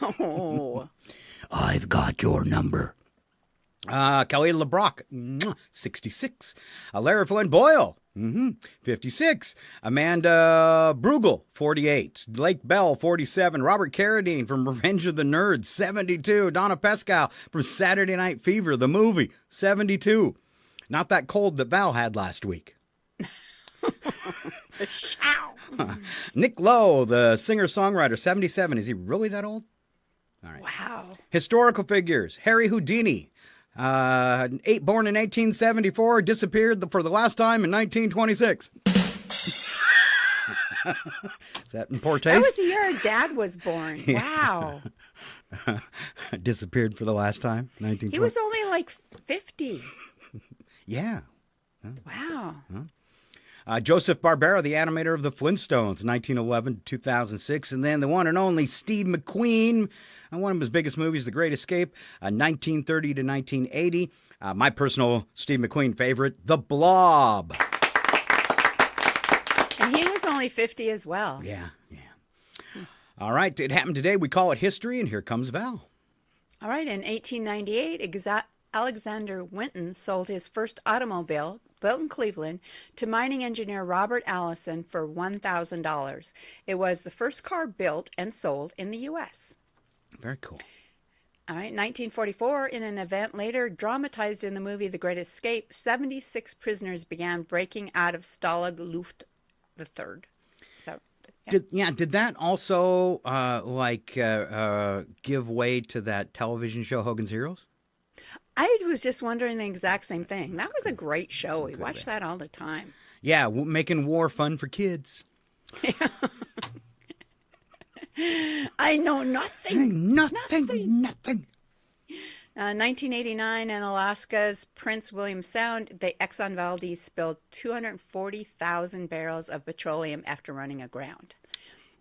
[SPEAKER 2] Oh.
[SPEAKER 1] I've got your number. Kelly LeBrock, 66. Lara Flynn Boyle, 56. Amanda Brugel, 48. Lake Bell, 47. Robert Carradine from Revenge of the Nerds, 72. Donna Pescow from Saturday Night Fever, the movie, 72. Not that cold that Val had last week. Nick Lowe, the singer-songwriter, 77. Is he really that old? All right.
[SPEAKER 2] Wow. Historical
[SPEAKER 1] figures. Harry Houdini, born in 1874, disappeared for the last time in 1926. Is that in poor taste?
[SPEAKER 2] That was the year Dad was born. Wow.
[SPEAKER 1] Disappeared for the last time, 1920.
[SPEAKER 2] He was only like 50.
[SPEAKER 1] Yeah.
[SPEAKER 2] Wow.
[SPEAKER 1] Joseph Barbera, the animator of the Flintstones, 1911 to 2006. And then the one and only Steve McQueen, one of his biggest movies, The Great Escape, 1930 to 1980. My personal Steve McQueen favorite, The Blob.
[SPEAKER 2] And he was only 50 as well.
[SPEAKER 1] Yeah. All right, it happened today. We call it history, and here comes Val.
[SPEAKER 2] All right, in 1898, Alexander Winton sold his first automobile, built in Cleveland, to mining engineer Robert Allison for $1,000. It was the first car built and sold in the U.S.
[SPEAKER 1] Very cool.
[SPEAKER 2] All right, 1944, in an event later dramatized in the movie The Great Escape, 76 prisoners began breaking out of Stalag Luft III. So, yeah.
[SPEAKER 1] Did that also give way to that television show Hogan's Heroes?
[SPEAKER 2] I was just wondering the exact same thing. That was a great show. We watched that all the time.
[SPEAKER 1] Yeah, making war fun for kids.
[SPEAKER 2] I know nothing.
[SPEAKER 1] Nothing.
[SPEAKER 2] 1989 in Alaska's Prince William Sound, the Exxon Valdez spilled 240,000 barrels of petroleum after running aground.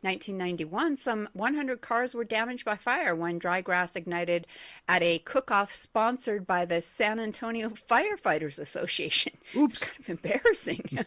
[SPEAKER 2] 1991, some 100 cars were damaged by fire when dry grass ignited at a cook-off sponsored by the San Antonio Firefighters Association.
[SPEAKER 1] Oops.
[SPEAKER 2] It's kind of embarrassing.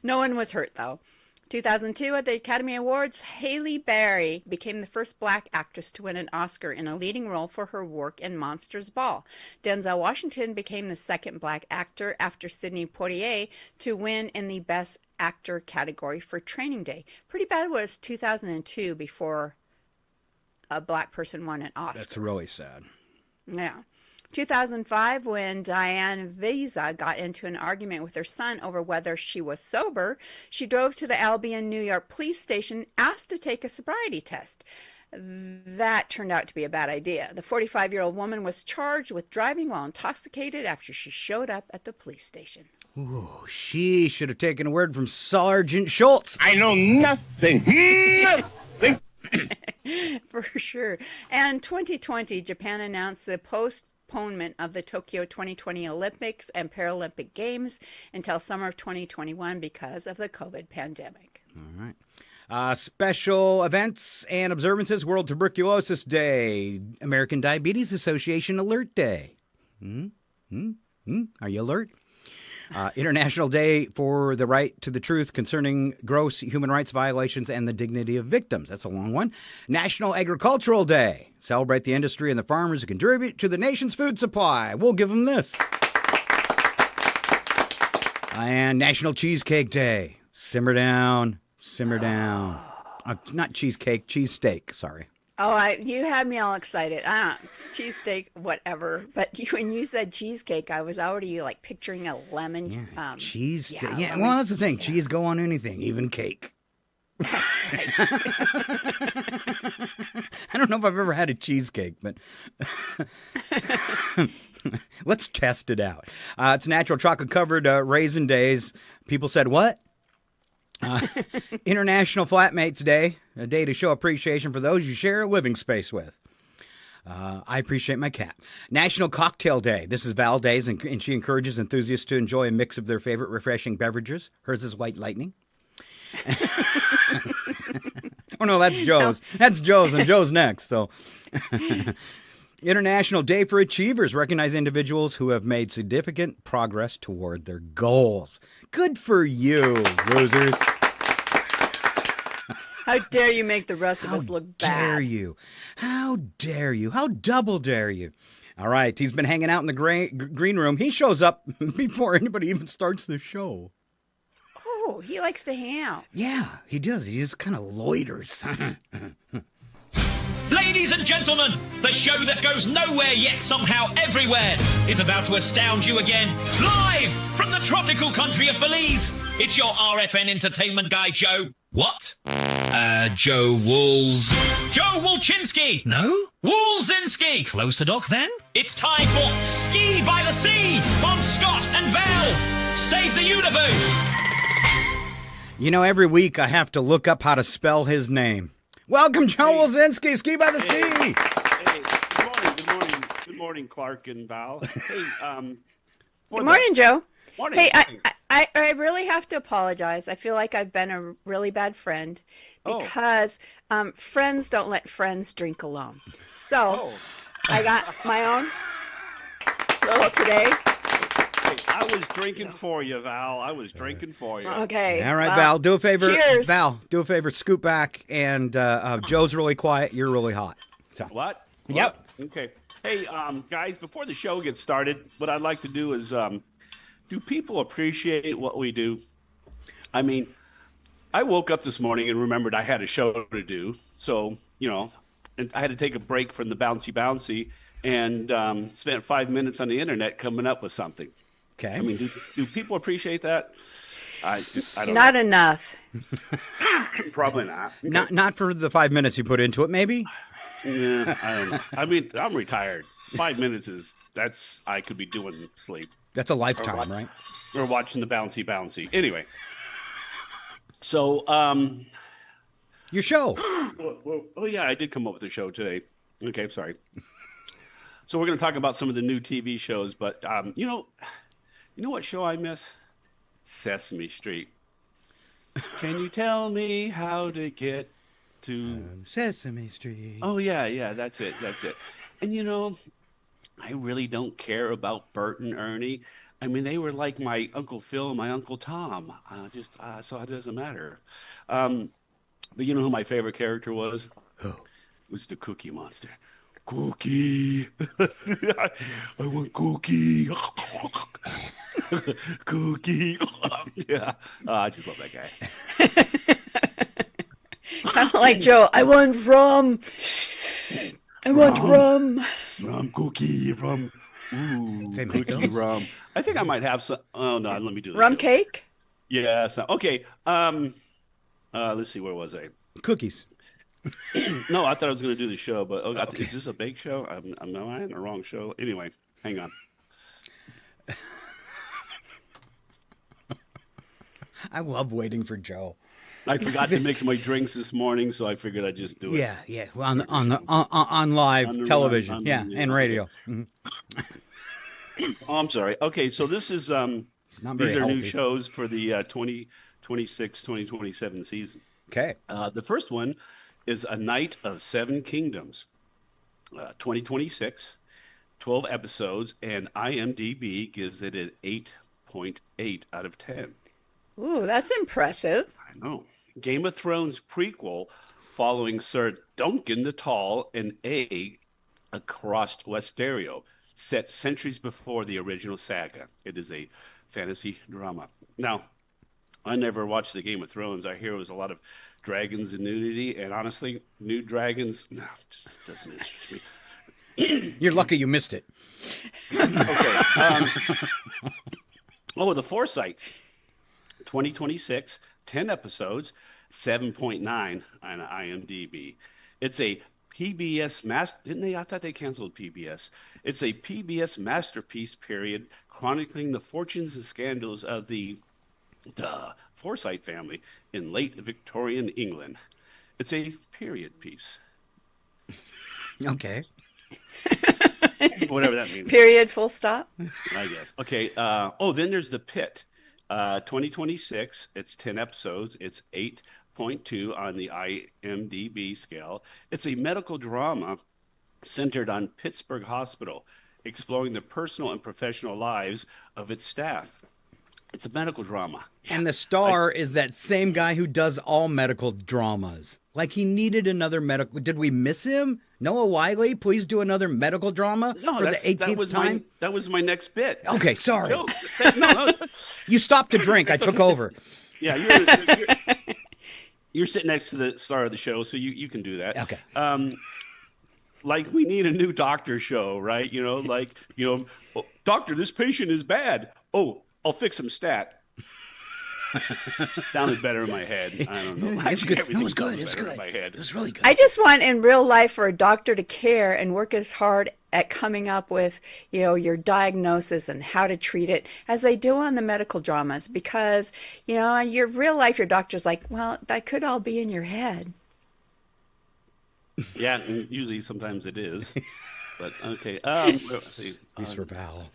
[SPEAKER 2] No one was hurt, though. 2002, at the Academy Awards, Halle Berry became the first black actress to win an Oscar in a leading role for her work in Monsters Ball. Denzel Washington became the second black actor after Sidney Poitier to win in the Best Actor category for Training Day. Pretty bad was 2002 before a black person won an Oscar.
[SPEAKER 1] That's really sad.
[SPEAKER 2] Yeah. 2005, when Diane Visa got into an argument with her son over whether she was sober, she drove to the Albion, New York police station, asked to take a sobriety test. That turned out to be a bad idea. The 45-year-old woman was charged with driving while intoxicated after she showed up at the police station.
[SPEAKER 1] Ooh, she should have taken a word from Sergeant Schultz.
[SPEAKER 11] I know nothing. Nothing.
[SPEAKER 2] For sure. And 2020, Japan announced the postponement of the Tokyo 2020 Olympics and Paralympic Games until summer of 2021 because of the COVID pandemic.
[SPEAKER 1] All right. Special events and observances: World Tuberculosis Day, American Diabetes Association Alert Day. Are you alert? International Day for the Right to the Truth Concerning Gross Human Rights Violations and the Dignity of Victims. That's a long one. National Agricultural Day. Celebrate the industry and the farmers who contribute to the nation's food supply. We'll give them this. And National Cheesecake Day. Simmer down. Simmer down. Not cheesecake, cheesesteak. Sorry.
[SPEAKER 2] Oh, you had me all excited. Cheesesteak, whatever. But when you said cheesecake, I was already like picturing a lemon.
[SPEAKER 1] Cheese.
[SPEAKER 2] Yeah,
[SPEAKER 1] well, that's the thing. Cheese go on anything, even cake.
[SPEAKER 2] That's right.
[SPEAKER 1] I don't know if I've ever had a cheesecake, but let's test it out. It's Natural Chocolate-Covered Raisin Days. People said, what? International Flatmates Day, a day to show appreciation for those you share a living space with. I appreciate my cat. National Cocktail Day. This is Val Days, and she encourages enthusiasts to enjoy a mix of their favorite refreshing beverages. Hers is White Lightning. Oh, no, that's Joe's. That's Joe's, and Joe's next. So, International Day for Achievers. Recognize individuals who have made significant progress toward their goals. Good for you, losers.
[SPEAKER 2] How dare you make the rest of us look bad?
[SPEAKER 1] How dare you? How dare you? How double dare you? All right, he's been hanging out in the green room. He shows up before anybody even starts the show.
[SPEAKER 2] Oh, he likes to hang out.
[SPEAKER 1] Yeah, he does. He just kind of loiters.
[SPEAKER 6] Ladies and gentlemen, the show that goes nowhere yet somehow everywhere is about to astound you again. Live from the tropical country of Belize, it's your RFN entertainment guy, Joe. What? Joe Wools. Joe Wolchinski. No? Woolzinski. Close to Doc, then? It's time for Ski by the Sea on Scott and Val. Save the Universe.
[SPEAKER 1] You know, every week I have to look up how to spell his name. Welcome, Joe Wolzinski, Ski by the Sea.
[SPEAKER 12] Hey, good morning, Clark and Val. Hey,
[SPEAKER 2] good morning, Joe.
[SPEAKER 12] Morning.
[SPEAKER 2] Hey, I really have to apologize. I feel like I've been a really bad friend because friends don't let friends drink alone. So I got my own little today.
[SPEAKER 12] I was drinking for you, Val. I was drinking for you.
[SPEAKER 2] Okay.
[SPEAKER 1] All right, Val, do a favor.
[SPEAKER 2] Cheers.
[SPEAKER 1] Val, do a favor. Scoot back. And Joe's really quiet. You're really hot. So.
[SPEAKER 12] What?
[SPEAKER 1] Yep.
[SPEAKER 12] Okay. Hey, guys, before the show gets started, what I'd like to do is, do people appreciate what we do? I mean, I woke up this morning and remembered I had a show to do. So, you know, and I had to take a break from the bouncy and spent 5 minutes on the internet coming up with something.
[SPEAKER 1] Okay.
[SPEAKER 12] I mean, do people appreciate that? I don't
[SPEAKER 2] Not
[SPEAKER 12] know.
[SPEAKER 2] enough.
[SPEAKER 12] Probably not. Okay.
[SPEAKER 1] Not for the 5 minutes you put into it, maybe?
[SPEAKER 12] Yeah, I don't know. I mean, I'm retired. 5 minutes I could be doing sleep.
[SPEAKER 1] That's a lifetime, right?
[SPEAKER 12] Or watching the bouncy. Anyway. So,
[SPEAKER 1] your show.
[SPEAKER 12] Oh, yeah, I did come up with a show today. Okay, sorry. So we're going to talk about some of the new TV shows, but you know what show I miss? Sesame Street. Can you tell me how to get to
[SPEAKER 1] Sesame Street?
[SPEAKER 12] Oh yeah, that's it. And you know, I really don't care about Bert and Ernie. I mean, they were like my Uncle Phil and my Uncle Tom. So it doesn't matter. But you know who my favorite character was? Who? It was the Cookie Monster. Cookie. I want Cookie. Cookie. Yeah. I just love that guy.
[SPEAKER 2] Kind of like Joe. I want rum. I want rum.
[SPEAKER 12] Rum cookie. Rum. Ooh,
[SPEAKER 1] They make
[SPEAKER 12] cookie
[SPEAKER 1] those?
[SPEAKER 12] rum. I think I might have some. Oh no, let me do this.
[SPEAKER 2] Rum cake?
[SPEAKER 12] Yeah. So, okay. Let's see. Where was I?
[SPEAKER 1] Cookies.
[SPEAKER 12] No, I thought I was going to do the show, but is this a bake show? Am I in the wrong show? Anyway, hang on.
[SPEAKER 1] I love waiting for Joe.
[SPEAKER 12] I forgot to mix my drinks this morning, so I figured I'd just do it.
[SPEAKER 1] Yeah. Well, on live television, and radio. Mhm.
[SPEAKER 12] Oh, I'm sorry. Okay, so this is
[SPEAKER 1] not very
[SPEAKER 12] these are new
[SPEAKER 1] healthy.
[SPEAKER 12] shows for the 2026-2027 season.
[SPEAKER 1] Okay.
[SPEAKER 12] The first one is A Night of Seven Kingdoms, 2026, 12 episodes, and IMDb gives it an 8.8 out of 10.
[SPEAKER 2] Ooh, that's impressive.
[SPEAKER 12] I know. Game of Thrones prequel following Sir Duncan the Tall and Egg across Westerio, set centuries before the original saga. It is a fantasy drama. Now, I never watched the Game of Thrones. I hear it was a lot of dragons and nudity, and honestly, nude dragons, no, just doesn't interest me.
[SPEAKER 1] You're lucky you missed it.
[SPEAKER 12] Okay. The Foresights, 2026, 10 episodes, 7.9 on IMDb. It's a PBS didn't they? I thought they canceled PBS. It's a PBS masterpiece period chronicling the fortunes and scandals of the Forsyte family in late Victorian England. It's a period piece.
[SPEAKER 1] Okay.
[SPEAKER 12] Whatever that means.
[SPEAKER 2] Period, full stop.
[SPEAKER 12] I guess. Okay. Then there's The Pit. 2026. It's 10 episodes. It's 8.2 on the IMDb scale. It's a medical drama centered on Pittsburgh Hospital, exploring the personal and professional lives of its staff. It's a medical drama.
[SPEAKER 1] And the star is that same guy who does all medical dramas. Like he needed another medical. Did we miss him? Noah Wiley, please do another medical drama for the 18th time.
[SPEAKER 12] That was my next bit.
[SPEAKER 1] Okay, sorry.
[SPEAKER 12] No.
[SPEAKER 1] You stopped to drink. I took over.
[SPEAKER 12] Yeah, you're sitting next to the star of the show, so you can do that.
[SPEAKER 1] Okay.
[SPEAKER 12] Like we need a new doctor show, right? Doctor, this patient is bad. Oh, I'll fix him stat. Sounded better in my head. I don't know.
[SPEAKER 1] It was good. It was good.
[SPEAKER 12] In my head.
[SPEAKER 1] It was really good.
[SPEAKER 2] I just want in real life for a doctor to care and work as hard at coming up with, your diagnosis and how to treat it as they do on the medical dramas, because, in your real life, your doctor's like, well, that could all be in your head.
[SPEAKER 12] Yeah, and usually sometimes it is. But okay. Let's see.
[SPEAKER 1] Peace for Val.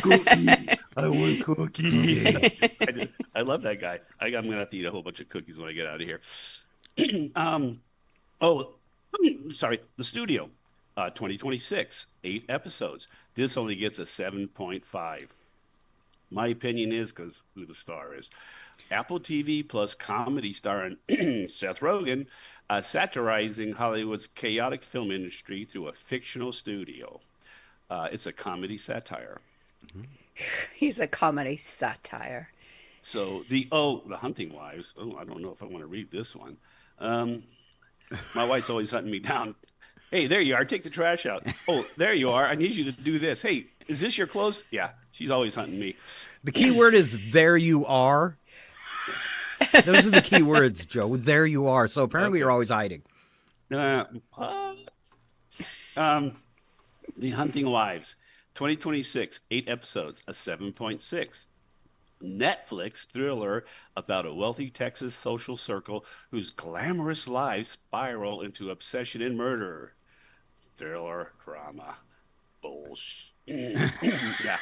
[SPEAKER 12] Cookie. I want cookie. I love that guy. I'm going to have to eat a whole bunch of cookies when I get out of here. Sorry. The Studio, 2026, 8 episodes. This only gets a 7.5. My opinion is, because who the star is, Apple TV Plus comedy starring Seth Rogen, satirizing Hollywood's chaotic film industry through a fictional studio. It's a comedy satire.
[SPEAKER 2] He's a comedy satire.
[SPEAKER 12] So the Hunting Wives. Oh, I don't know if I want to read this one. My wife's always hunting me down. Hey, there you are. Take the trash out. Oh, there you are. I need you to do this. Hey, is this your clothes? Yeah, she's always hunting me.
[SPEAKER 1] The key word is "there you are." Those are the key words, Joe. There you are. So apparently you're always hiding.
[SPEAKER 12] The Hunting Wives, 2026, 8 episodes, a 7.6. Netflix thriller about a wealthy Texas social circle whose glamorous lives spiral into obsession and murder. Thriller drama. Bullshit. Yeah.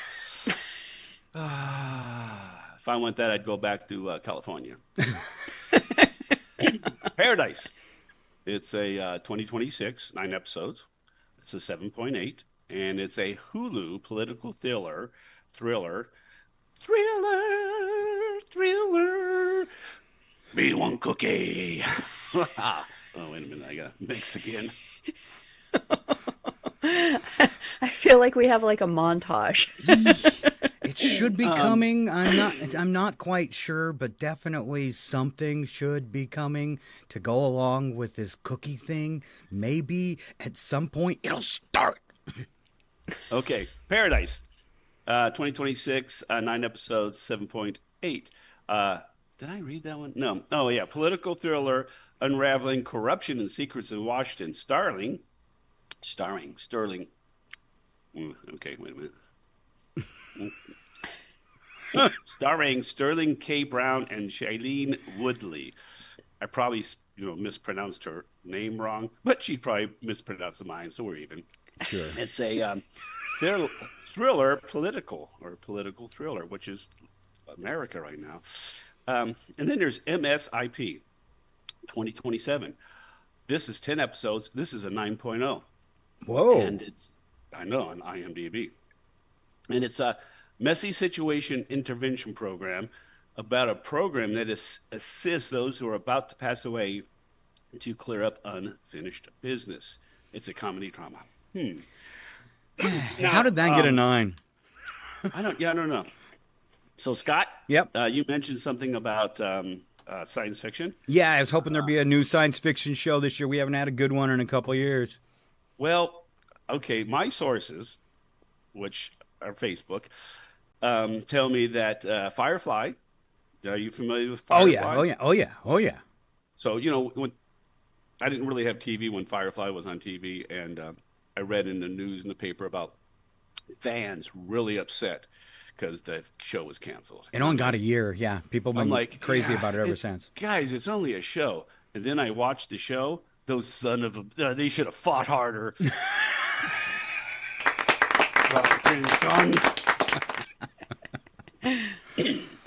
[SPEAKER 12] If I want that, I'd go back to California. Paradise. It's a 2026, 9 episodes. It's a 7.8, and it's a Hulu political thriller. Be one cookie. Oh, wait a minute. I got to mix again.
[SPEAKER 2] I feel like we have like a montage.
[SPEAKER 1] It should be coming. I'm not quite sure, but definitely something should be coming to go along with this cookie thing. Maybe at some point it'll start.
[SPEAKER 12] Okay, Paradise, 2026, 9 episodes, 7.8. Did I read that one? No. Oh yeah, political thriller unraveling corruption and secrets in Washington, starring Sterling. Okay, wait a minute. Starring Sterling K. Brown and Shailene Woodley. I probably, mispronounced her name wrong, but she probably mispronounced mine, so we're even.
[SPEAKER 1] Sure.
[SPEAKER 12] It's a thriller, political thriller, which is America right now. And then there's MSIP, 2027. This is 10 episodes. This is a 9.0.
[SPEAKER 1] Whoa.
[SPEAKER 12] And on IMDb. And it's a messy situation intervention program about a program that assists those who are about to pass away to clear up unfinished business. It's a comedy drama.
[SPEAKER 1] How did that get a 9?
[SPEAKER 12] I don't know. So, Scott,
[SPEAKER 1] yep.
[SPEAKER 12] You mentioned something about science fiction.
[SPEAKER 1] Yeah, I was hoping there'd be a new science fiction show this year. We haven't had a good one in a couple of years.
[SPEAKER 12] Well, okay, my sources, which are Facebook, tell me that Firefly, Are you familiar with
[SPEAKER 1] Oh
[SPEAKER 12] Firefly?
[SPEAKER 1] yeah.
[SPEAKER 12] So, when I didn't really have TV when Firefly was on TV, and I read in the news in the paper about fans really upset because the show was canceled.
[SPEAKER 1] It only got a year. Yeah, people have been crazy about it ever since.
[SPEAKER 12] Guys, it's only a show. And then I watched the show. Those they should have fought harder.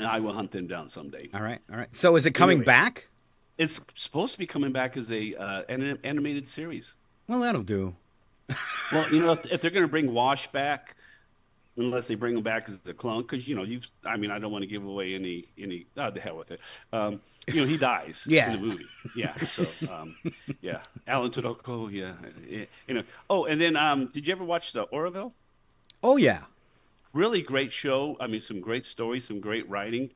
[SPEAKER 12] I will hunt them down someday.
[SPEAKER 1] All right. So is it coming back?
[SPEAKER 12] It's supposed to be coming back as an animated series.
[SPEAKER 1] Well, that'll do.
[SPEAKER 12] Well, if they're going to bring Wash back, unless they bring him back as a clone, because I don't want to give away any. The hell with it. He dies in the movie. Yeah. So, yeah. Alan Tudyk. Yeah. Oh, and then did you ever watch the Orville?
[SPEAKER 1] Oh yeah.
[SPEAKER 12] Really great show. I mean, some great stories, some great writing.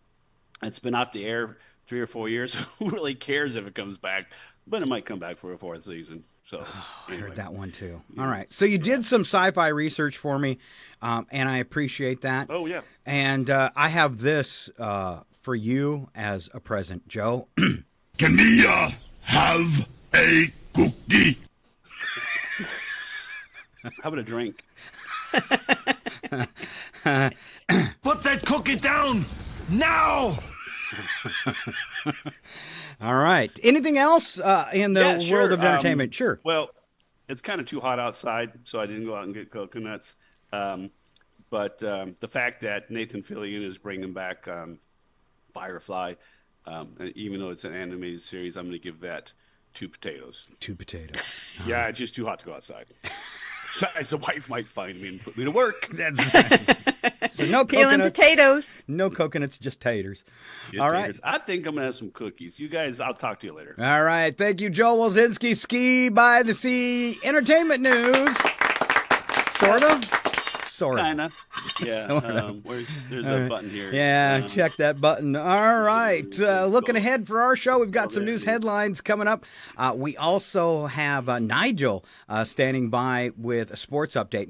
[SPEAKER 12] It's been off the air 3 or 4 years. Who really cares if it comes back? But it might come back for a 4th season. So
[SPEAKER 1] I heard that one too. All right. So you did some sci-fi research for me, and I appreciate that.
[SPEAKER 12] Oh yeah.
[SPEAKER 1] And I have this for you as a present, Joe.
[SPEAKER 11] Can we have a cookie?
[SPEAKER 12] How about a drink?
[SPEAKER 11] Put that cookie down now!
[SPEAKER 1] All right. Anything else in the world of entertainment? Sure.
[SPEAKER 12] Well, it's kind of too hot outside, so I didn't go out and get coconuts. But the fact that Nathan Fillion is bringing back Firefly, even though it's an animated series, I'm going to give that 2 potatoes.
[SPEAKER 1] 2 potatoes.
[SPEAKER 12] Yeah, it's just too hot to go outside. So the wife might find me and put me to work.
[SPEAKER 1] That's right. So no
[SPEAKER 2] peeling
[SPEAKER 1] coconuts,
[SPEAKER 2] potatoes.
[SPEAKER 1] No coconuts, just taters.
[SPEAKER 12] All right. I think I'm going to have some cookies. You guys, I'll talk to you later.
[SPEAKER 1] All right. Thank you, Joel Wilczynski. Ski by the Sea entertainment news. Sort of.
[SPEAKER 12] Kind of. Yeah. There's a button here.
[SPEAKER 1] Yeah, check that button. All right. Looking ahead for our show, we've got some news headlines coming up. We also have Nigel standing by with a sports update.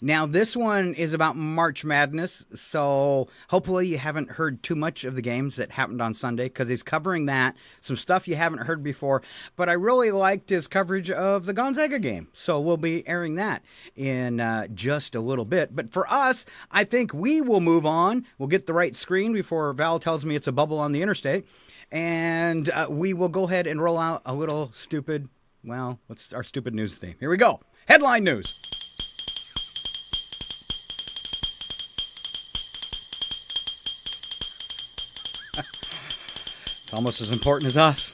[SPEAKER 1] Now this one is about March Madness, so hopefully you haven't heard too much of the games that happened on Sunday because he's covering that, some stuff you haven't heard before. But I really liked his coverage of the Gonzaga game, so we'll be airing that in just a little bit. But for us, I think we will move on. We'll get the right screen before Val tells me it's a bubble on the interstate. And we will go ahead and roll out a little stupid, what's our stupid news theme? Here we go. Headline news. It's almost as important as us.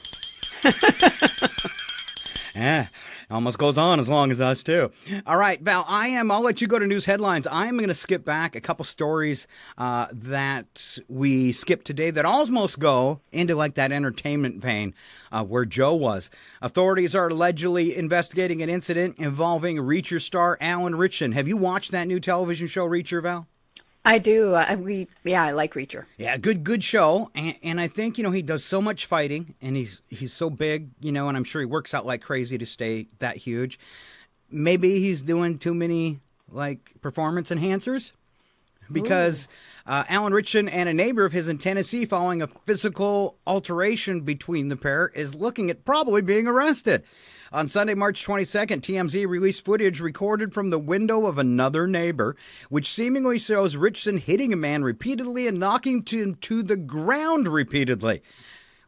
[SPEAKER 1] Yeah. Almost goes on as long as us, too. All right, Val, I'll let you go to news headlines. I'm going to skip back a couple stories that we skipped today that almost go into like that entertainment vein where Joe was. Authorities are allegedly investigating an incident involving Reacher star Alan Ritchson. Have you watched that new television show, Reacher, Val?
[SPEAKER 2] I do. I like Reacher.
[SPEAKER 1] Yeah, good show. And I think, he does so much fighting, and he's so big, and I'm sure he works out like crazy to stay that huge. Maybe he's doing too many, performance enhancers. Because Alan Ritchson and a neighbor of his in Tennessee, following a physical alteration between the pair, is looking at probably being arrested. On Sunday, March 22nd, TMZ released footage recorded from the window of another neighbor, which seemingly shows Ritchson hitting a man repeatedly and knocking him to the ground repeatedly,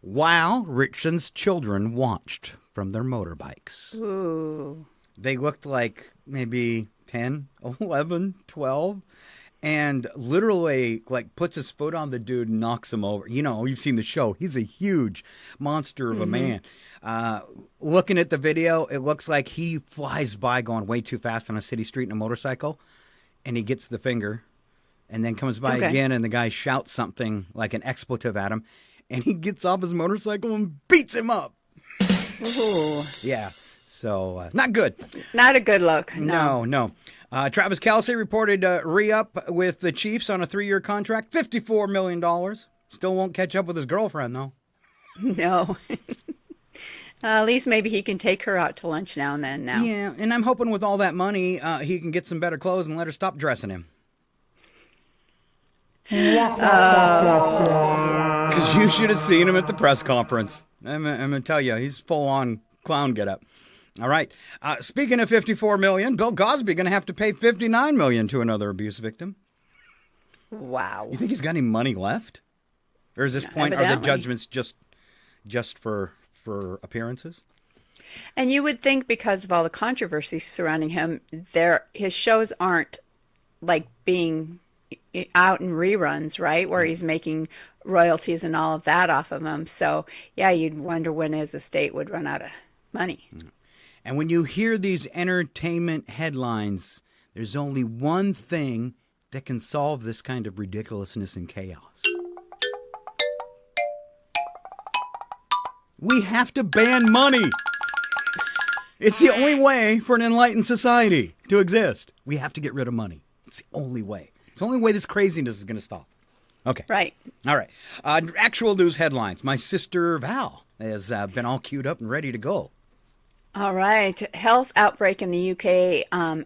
[SPEAKER 1] while Ritchson's children watched from their motorbikes.
[SPEAKER 2] Ooh.
[SPEAKER 1] They looked like maybe 10, 11, 12. And literally, puts his foot on the dude and knocks him over. You've seen the show. He's a huge monster of a man. Looking at the video, it looks like he flies by going way too fast on a city street in a motorcycle. And he gets the finger and then comes by again. And the guy shouts something like an expletive at him. And he gets off his motorcycle and beats him up.
[SPEAKER 2] Ooh.
[SPEAKER 1] Yeah. So, not good.
[SPEAKER 2] Not a good look.
[SPEAKER 1] No. Travis Kelce reported re-up with the Chiefs on a 3-year contract, $54 million. Still won't catch up with his girlfriend, though.
[SPEAKER 2] No. At least maybe he can take her out to lunch now and then.
[SPEAKER 1] Yeah, and I'm hoping with all that money, he can get some better clothes and let her stop dressing him. Because you should have seen him at the press conference. I'm going to tell you, he's full-on clown get-up. All right. Speaking of $54 million, Bill Cosby going to have to pay $59 million to another abuse victim.
[SPEAKER 2] Wow.
[SPEAKER 1] You think he's got any money left? Or is this point, are the judgments just for appearances?
[SPEAKER 2] And you would think because of all the controversy surrounding him, his shows aren't like being out in reruns, right? Where he's making royalties and all of that off of them. So, yeah, you'd wonder when his estate would run out of money.
[SPEAKER 1] And when you hear these entertainment headlines, there's only one thing that can solve this kind of ridiculousness and chaos. We have to ban money. It's the only way for an enlightened society to exist. We have to get rid of money. It's the only way. It's the only way this craziness is going to stop. Okay.
[SPEAKER 2] Right.
[SPEAKER 1] All right. Actual news headlines. My sister Val has been all queued up and ready to go.
[SPEAKER 2] All right. Health outbreak in the UK.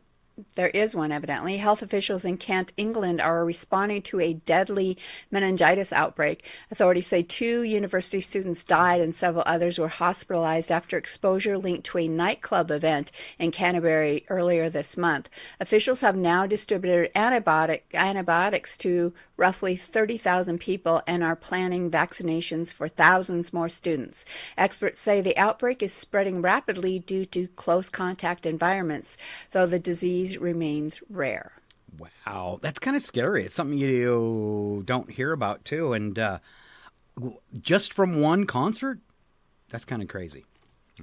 [SPEAKER 2] There is one, evidently. Health officials in Kent, England, are responding to a deadly meningitis outbreak. Authorities say 2 university students died and several others were hospitalized after exposure linked to a nightclub event in Canterbury earlier this month. Officials have now distributed antibiotics to roughly 30,000 people and are planning vaccinations for thousands more students. Experts say the outbreak is spreading rapidly due to close contact environments, though the disease remains rare.
[SPEAKER 1] Wow, that's kind of scary. It's something you don't hear about, too. And just from one concert, that's kind of crazy.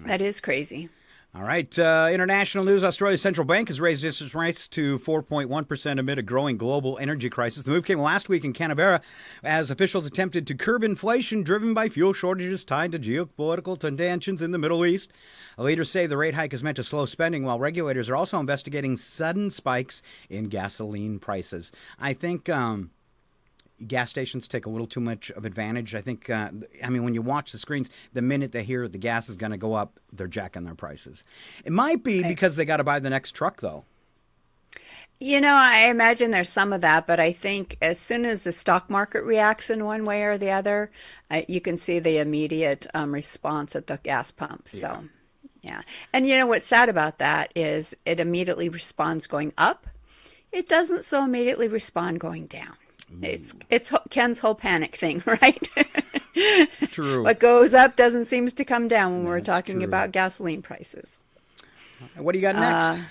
[SPEAKER 2] That is crazy.
[SPEAKER 1] All right. International news. Australia's central bank has raised interest rates to 4.1% amid a growing global energy crisis. The move came last week in Canberra as officials attempted to curb inflation driven by fuel shortages tied to geopolitical tensions in the Middle East. Leaders say the rate hike is meant to slow spending, while regulators are also investigating sudden spikes in gasoline prices. I think gas stations take a little too much of advantage. I think, when you watch the screens, the minute they hear the gas is going to go up, they're jacking their prices. It might be because they got to buy the next truck, though.
[SPEAKER 2] I imagine there's some of that, but I think as soon as the stock market reacts in one way or the other, you can see the immediate response at the gas pump. So, yeah. And what's sad about that is it immediately responds going up. It doesn't so immediately respond going down. It's Ken's whole panic thing, right?
[SPEAKER 1] True.
[SPEAKER 2] What goes up doesn't seem to come down when we're talking about gasoline prices.
[SPEAKER 1] What do you got next?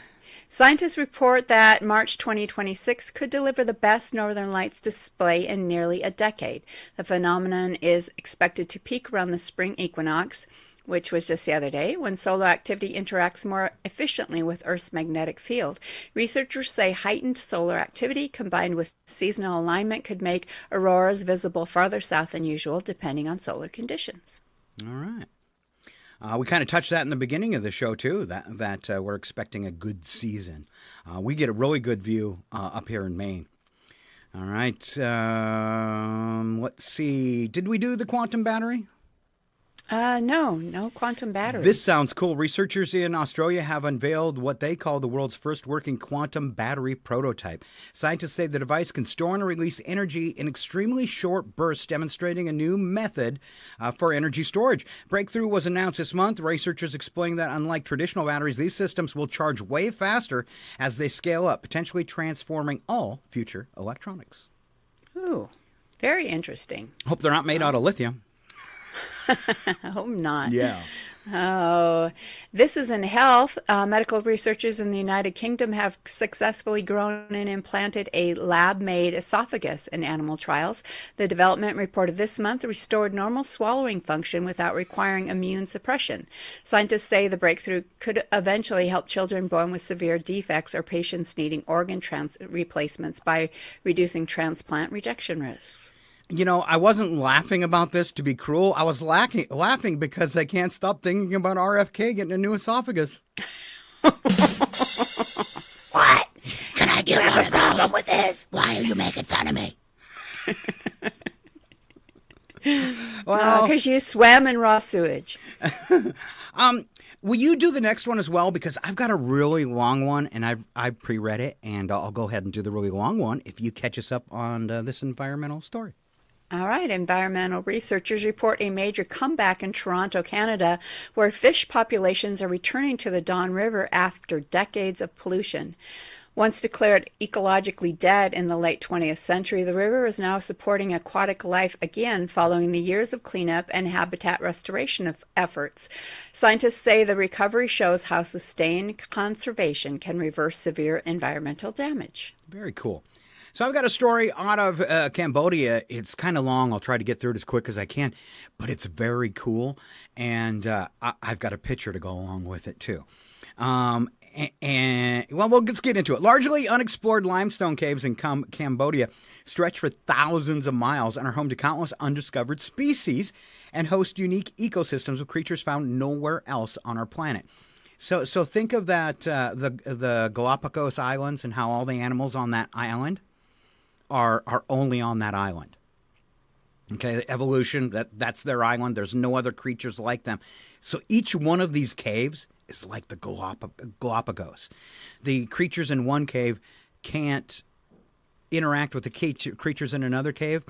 [SPEAKER 2] Scientists report that March 2026 could deliver the best northern lights display in nearly a decade. The phenomenon is expected to peak around the spring equinox, which was just the other day, when solar activity interacts more efficiently with Earth's magnetic field. Researchers say heightened solar activity combined with seasonal alignment could make auroras visible farther south than usual, depending on solar conditions.
[SPEAKER 1] All right. We kind of touched that in the beginning of the show, too, that we're expecting a good season. We get a really good view up here in Maine. All right. Let's see. Did we do the quantum battery?
[SPEAKER 2] No quantum battery.
[SPEAKER 1] This sounds cool. Researchers in Australia have unveiled what they call the world's first working quantum battery prototype. Scientists say the device can store and release energy in extremely short bursts, demonstrating a new method for energy storage. Breakthrough was announced this month. Researchers explain that unlike traditional batteries, these systems will charge way faster as they scale up, potentially transforming all future electronics.
[SPEAKER 2] Ooh, very interesting.
[SPEAKER 1] Hope they're not made out of lithium.
[SPEAKER 2] I hope not.
[SPEAKER 1] Yeah.
[SPEAKER 2] Oh, this is in health. Medical researchers in the United Kingdom have successfully grown and implanted a lab-made esophagus in animal trials. The development reported this month restored normal swallowing function without requiring immune suppression. Scientists say the breakthrough could eventually help children born with severe defects or patients needing organ replacements by reducing transplant rejection risks.
[SPEAKER 1] I wasn't laughing about this to be cruel. I was laughing because I can't stop thinking about RFK getting a new esophagus.
[SPEAKER 13] What? Can I get one problem with this? Why are you making fun of me?
[SPEAKER 1] Well,
[SPEAKER 2] because you swam in raw sewage.
[SPEAKER 1] Will you do the next one as well? Because I've got a really long one, and I've pre-read it, and I'll go ahead and do the really long one if you catch us up on this environmental story.
[SPEAKER 2] All right, environmental researchers report a major comeback in Toronto, Canada, where fish populations are returning to the Don River after decades of pollution. Once declared ecologically dead in the late 20th century, the river is now supporting aquatic life again following the years of cleanup and habitat restoration efforts. Scientists say the recovery shows how sustained conservation can reverse severe environmental damage.
[SPEAKER 1] Very cool. So I've got a story out of Cambodia. It's kind of long. I'll try to get through it as quick as I can, but it's very cool, and I've got a picture to go along with it too. Well, let's get into it. Largely unexplored limestone caves in Cambodia stretch for thousands of miles and are home to countless undiscovered species and host unique ecosystems of creatures found nowhere else on our planet. So think of that, the Galapagos Islands and how all the animals on that island are only on that island. Okay, the evolution, that's their island. There's no other creatures like them. So each one of these caves is like the Galapagos. The creatures in one cave can't interact with the creatures in another cave.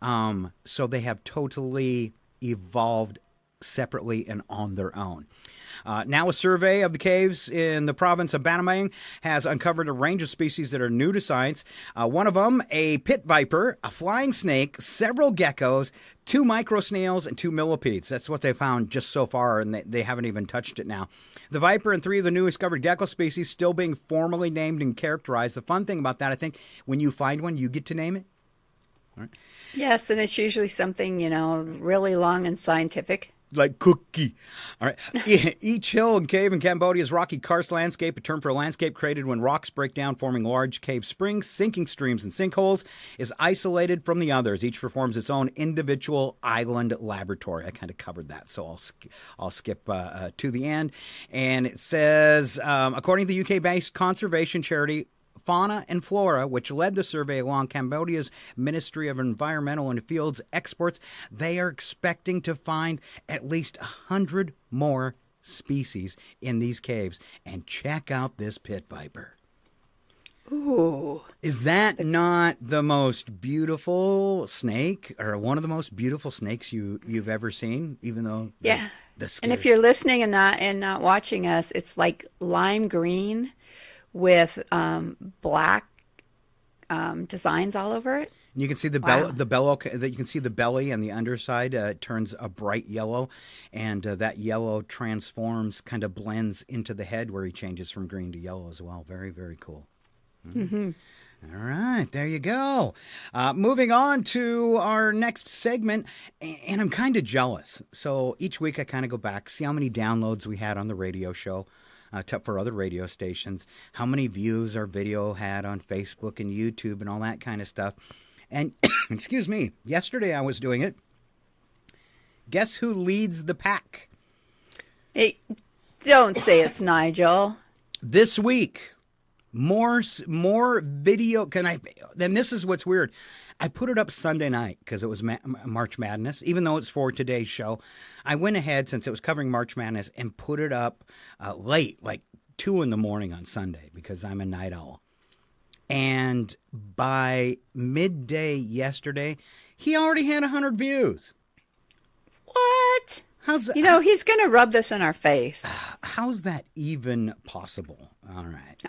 [SPEAKER 1] So they have totally evolved separately and on their own. Now a survey of the caves in the province of Banamang has uncovered a range of species that are new to science. One of them, a pit viper, a flying snake, several geckos, 2 micro snails, and 2 millipedes. That's what they found just so far, and they haven't even touched it now. The viper and 3 of the newly discovered gecko species still being formally named and characterized. The fun thing about that, I think, when you find one, you get to name it. All right.
[SPEAKER 2] Yes, and it's usually something, really long and scientific.
[SPEAKER 1] Like cookie. All right. Each hill and cave in Cambodia's rocky karst landscape, a term for a landscape created when rocks break down, forming large cave springs, sinking streams, and sinkholes, is isolated from the others. Each performs its own individual island laboratory. I kind of covered that, so I'll skip to the end. And it says, according to the UK-based conservation charity Fauna and Flora, which led the survey along Cambodia's Ministry of Environmental and Fields exports, they are expecting to find at least 100 more species in these caves. And check out this pit viper.
[SPEAKER 2] Ooh.
[SPEAKER 1] Is that not the most beautiful snake, or one of the most beautiful snakes you've ever seen, even though
[SPEAKER 2] yeah. And if you're listening and not watching us, it's like lime green with black designs all over it.
[SPEAKER 1] And you can see you can see the belly and the underside turns a bright yellow, and that yellow transforms, kind of blends into the head where he changes from green to yellow as well. Very, very cool. Mm-hmm. All right, there you go. Moving on to our next segment, and I'm kind of jealous. So each week I kind of go back, see how many downloads we had on the radio show. For other radio stations, how many views our video had on Facebook and YouTube and all that kind of stuff. And, excuse me, yesterday I was doing it. Guess who leads the pack?
[SPEAKER 2] Hey, don't say it's Nigel.
[SPEAKER 1] This week, more video. Then this is what's weird. I put it up Sunday night because it was March Madness, even though it's for today's show. I went ahead, since it was covering March Madness, and put it up late, like 2 in the morning on Sunday, because I'm a night owl. And by midday yesterday, he already had 100 views.
[SPEAKER 2] What?
[SPEAKER 1] How's that?
[SPEAKER 2] He's going to rub this in our face.
[SPEAKER 1] How's that even possible? All right.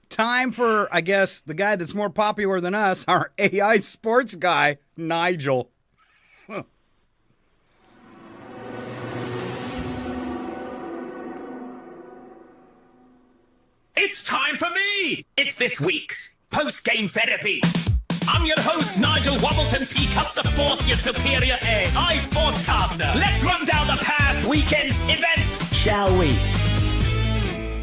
[SPEAKER 1] Time for, I guess, the guy that's more popular than us, our AI sports guy, Nigel. Huh.
[SPEAKER 3] It's time for me! It's this week's post-game therapy. I'm your host, Nigel Wobbleton Teacup, the fourth, your superior AI sportscaster. Let's run down the past weekend's events, shall we?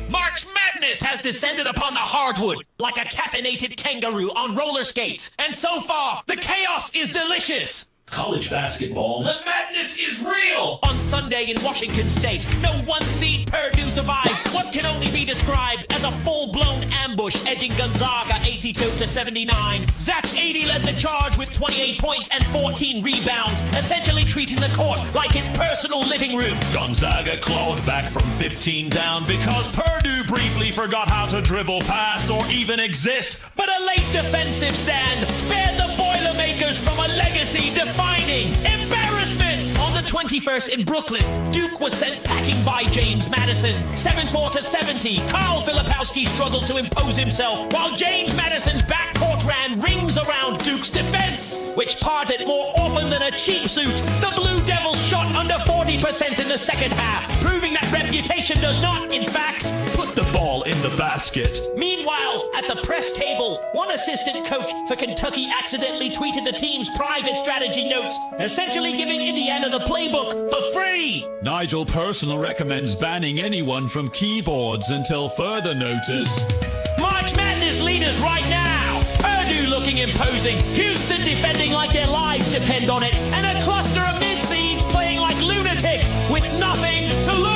[SPEAKER 3] March Madness has descended upon the hardwood like a caffeinated kangaroo on roller skates. And so far, the chaos is delicious. College basketball. The madness is real. On Sunday in Washington State. No one-seed Purdue survived what can only be described as a full-blown ambush, edging Gonzaga 82-79. Zach Edey led the charge with 28 points and 14 rebounds, essentially treating the court like his personal living room.
[SPEAKER 14] Gonzaga clawed back from 15 down because Purdue briefly forgot how to dribble, pass, or even exist.
[SPEAKER 3] But a late defensive stand spared the Boilermakers from a legacy-defining embarrassment. On the 21st in Brooklyn, Duke was sent packing by James Madison. 74-70, Carl Filipowski struggled to impose himself, while James Madison's backcourt ran rings around Duke's defense, which parted more often than a cheap suit. The Blue Devils shot under 40% in the second half, proving that reputation does not, in fact,
[SPEAKER 14] put the ball in the basket.
[SPEAKER 3] Meanwhile, at the press table, one assistant coach for Kentucky accidentally tweeted the team's private strategy notes, essentially giving Indiana the playbook for free.
[SPEAKER 14] Nigel personally recommends banning anyone from keyboards until further notice.
[SPEAKER 3] March Madness leaders right now. Purdue looking imposing, Houston defending like their lives depend on it, and a cluster of mid-seeds playing like lunatics with nothing to lose.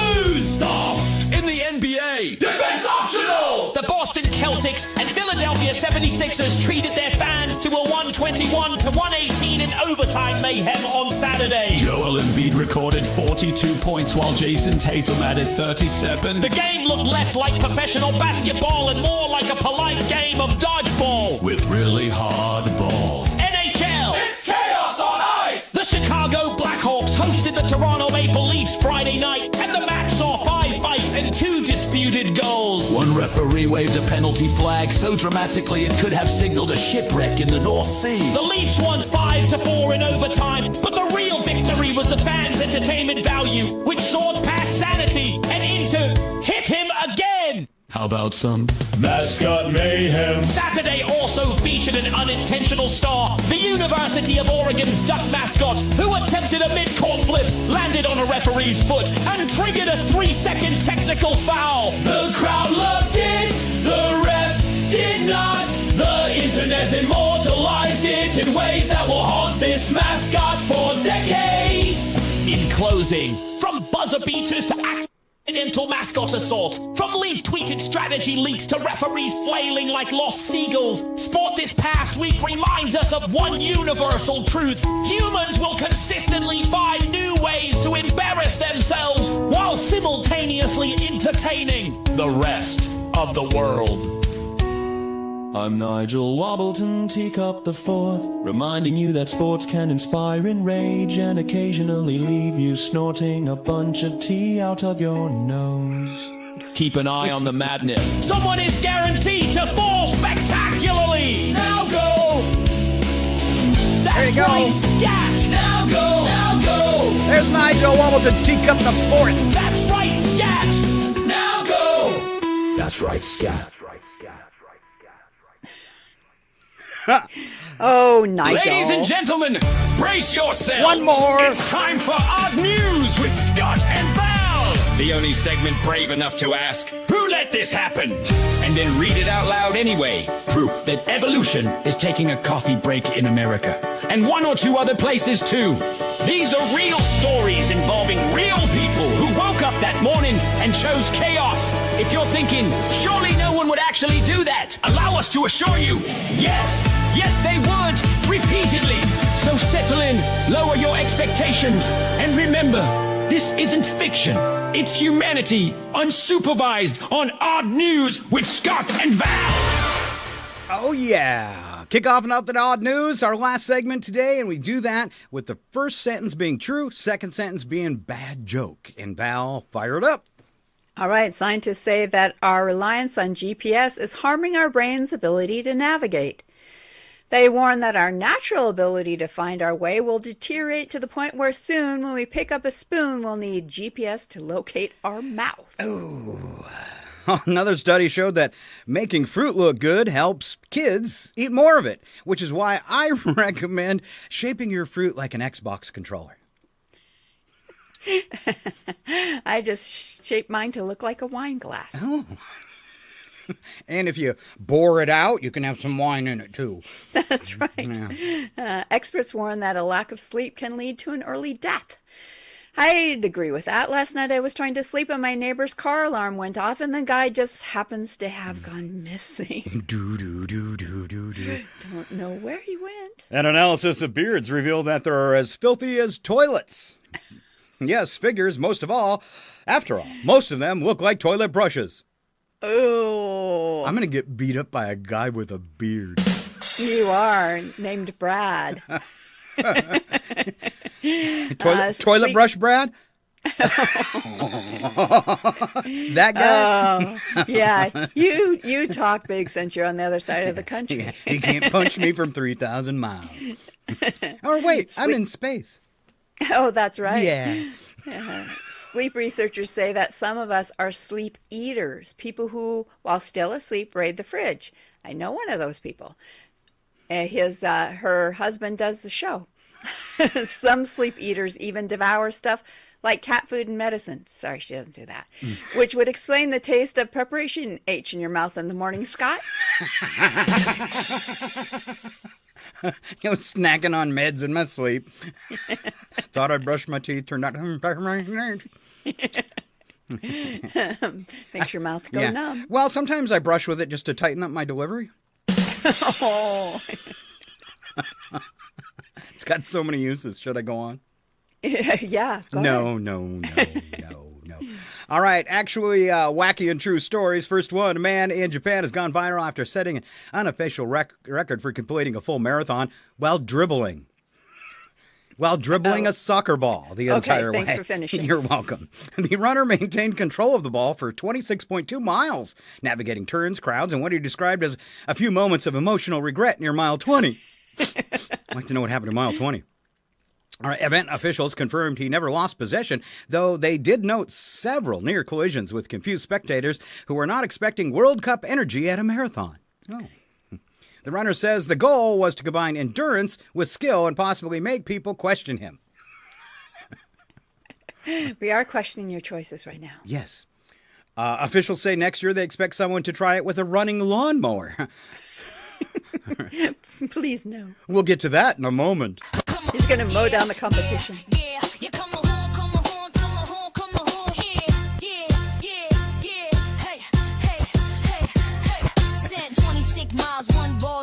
[SPEAKER 14] In the NBA,
[SPEAKER 3] defense optional! The Boston Celtics and Philadelphia 76ers treated their fans to a 121-118 in overtime mayhem on Saturday.
[SPEAKER 14] Joel Embiid recorded 42 points while Jason Tatum added 37.
[SPEAKER 3] The game looked less like professional basketball and more like a polite game of dodgeball.
[SPEAKER 14] With really hard ball.
[SPEAKER 3] NHL! It's chaos on ice! The Chicago Blackhawks hosted the Toronto Maple Leafs Friday night, and the match saw 5 fights and 2 disputed goals.
[SPEAKER 14] One referee waved a penalty flag so dramatically it could have signaled a shipwreck in the North Sea.
[SPEAKER 3] The Leafs won 5-4 in overtime, but the real victory was the fans' entertainment value, which soared past sanity and into hit him again.
[SPEAKER 14] How about some mascot mayhem?
[SPEAKER 3] Saturday also featured an unintentional star. The University of Oregon's duck mascot, who attempted a mid-court flip, landed on a referee's foot, and triggered a 3-second technical foul.
[SPEAKER 14] The crowd loved it, the ref did not. The internet immortalized it in ways that will haunt this mascot for decades.
[SPEAKER 3] In closing, from buzzer beaters to accidental mascot assault, from Leaf-tweeted strategy leaks to referees flailing like lost seagulls, sport this past week reminds us of one universal truth. Humans will consistently find new ways to embarrass themselves while simultaneously entertaining the rest of the world.
[SPEAKER 15] I'm Nigel Wobbleton, Teacup the Fourth, reminding you that sports can inspire enrage and occasionally leave you snorting a bunch of tea out of your nose.
[SPEAKER 14] Keep an eye on the madness.
[SPEAKER 3] Someone is guaranteed to fall spectacularly. Now go. That's
[SPEAKER 1] There you go.
[SPEAKER 3] right, scat. Now go. Now go.
[SPEAKER 1] There's Nigel Wobbleton, Teacup the Fourth.
[SPEAKER 3] That's right, scat. Now go.
[SPEAKER 14] That's right, scat.
[SPEAKER 2] Oh, Nigel.
[SPEAKER 14] Ladies and gentlemen, brace yourselves.
[SPEAKER 1] One more.
[SPEAKER 14] It's time for Odd News with Scott and Val. The only segment brave enough to ask, who let this happen? And then read it out loud anyway. Proof that evolution is taking a coffee break in America. And 1 or 2 other places too. These are real stories involving real people who woke up that morning and chose chaos. If you're thinking, surely no one would actually do that, allow us to assure you, yes, they would, repeatedly. So settle in, lower your expectations, and remember, this isn't fiction. It's humanity, unsupervised, on Odd News with Scott and Val.
[SPEAKER 1] Oh, yeah. Kick off and out the Odd News, our last segment today, and we do that with the first sentence being true, second sentence being bad joke. And Val, fire it up.
[SPEAKER 2] All right, scientists say that our reliance on GPS is harming our brain's ability to navigate. They warn that our natural ability to find our way will deteriorate to the point where soon, when we pick up a spoon, we'll need GPS to locate our mouth.
[SPEAKER 1] Ooh. Another study showed that making fruit look good helps kids eat more of it, which is why I recommend shaping your fruit like an Xbox controller.
[SPEAKER 2] I just shaped mine to look like a wine glass.
[SPEAKER 1] Oh. And if you bore it out, you can have some wine in it, too.
[SPEAKER 2] That's right.
[SPEAKER 1] Yeah.
[SPEAKER 2] Experts warn that a lack of sleep can lead to an early death. I'd agree with that. Last night I was trying to sleep and my neighbor's car alarm went off and the guy just happens to have gone missing. Don't know where he went.
[SPEAKER 1] An analysis of beards revealed that they're as filthy as toilets. Yes, figures, most of all. After all, most of them look like toilet brushes.
[SPEAKER 2] Oh.
[SPEAKER 1] I'm going to get beat up by a guy with a beard.
[SPEAKER 2] You are, named Brad.
[SPEAKER 1] Toilet brush Brad? That guy?
[SPEAKER 2] Oh, yeah. You talk big since you're on the other side of the country.
[SPEAKER 1] Yeah, he can't punch me from 3,000 miles. Or wait, I'm in space.
[SPEAKER 2] Oh, that's right.
[SPEAKER 1] Yeah.
[SPEAKER 2] Sleep researchers say that some of us are sleep eaters, people who, while still asleep, raid the fridge. I know one of those people. Her husband does the show. Some sleep eaters even devour stuff like cat food and medicine. Sorry, she doesn't do that. Which would explain the taste of preparation H in your mouth in the morning, Scott.
[SPEAKER 1] Snacking on meds in my sleep. Thought I'd brush my teeth, turned out.
[SPEAKER 2] Makes your mouth go numb.
[SPEAKER 1] Well, sometimes I brush with it just to tighten up my delivery.
[SPEAKER 2] Oh.
[SPEAKER 1] It's got so many uses. Should I go on?
[SPEAKER 2] Yeah. Go
[SPEAKER 1] No. All right. Actually, wacky and true stories. First one, a man in Japan has gone viral after setting an unofficial record for completing a full marathon while dribbling. A soccer ball the entire way.
[SPEAKER 2] Okay, thanks for finishing.
[SPEAKER 1] You're welcome. The runner maintained control of the ball for 26.2 miles, navigating turns, crowds, and what he described as a few moments of emotional regret near mile 20. I'd like to know what happened to mile 20. All right, event officials confirmed he never lost possession, though they did note several near collisions with confused spectators who were not expecting World Cup energy at a marathon. Oh. The runner says the goal was to combine endurance with skill and possibly make people question him.
[SPEAKER 2] We are questioning your choices right now.
[SPEAKER 1] Yes. Officials say next year they expect someone to try it with a running lawnmower.
[SPEAKER 2] Please, no.
[SPEAKER 1] We'll get to that in a moment.
[SPEAKER 2] He's going to mow down the competition.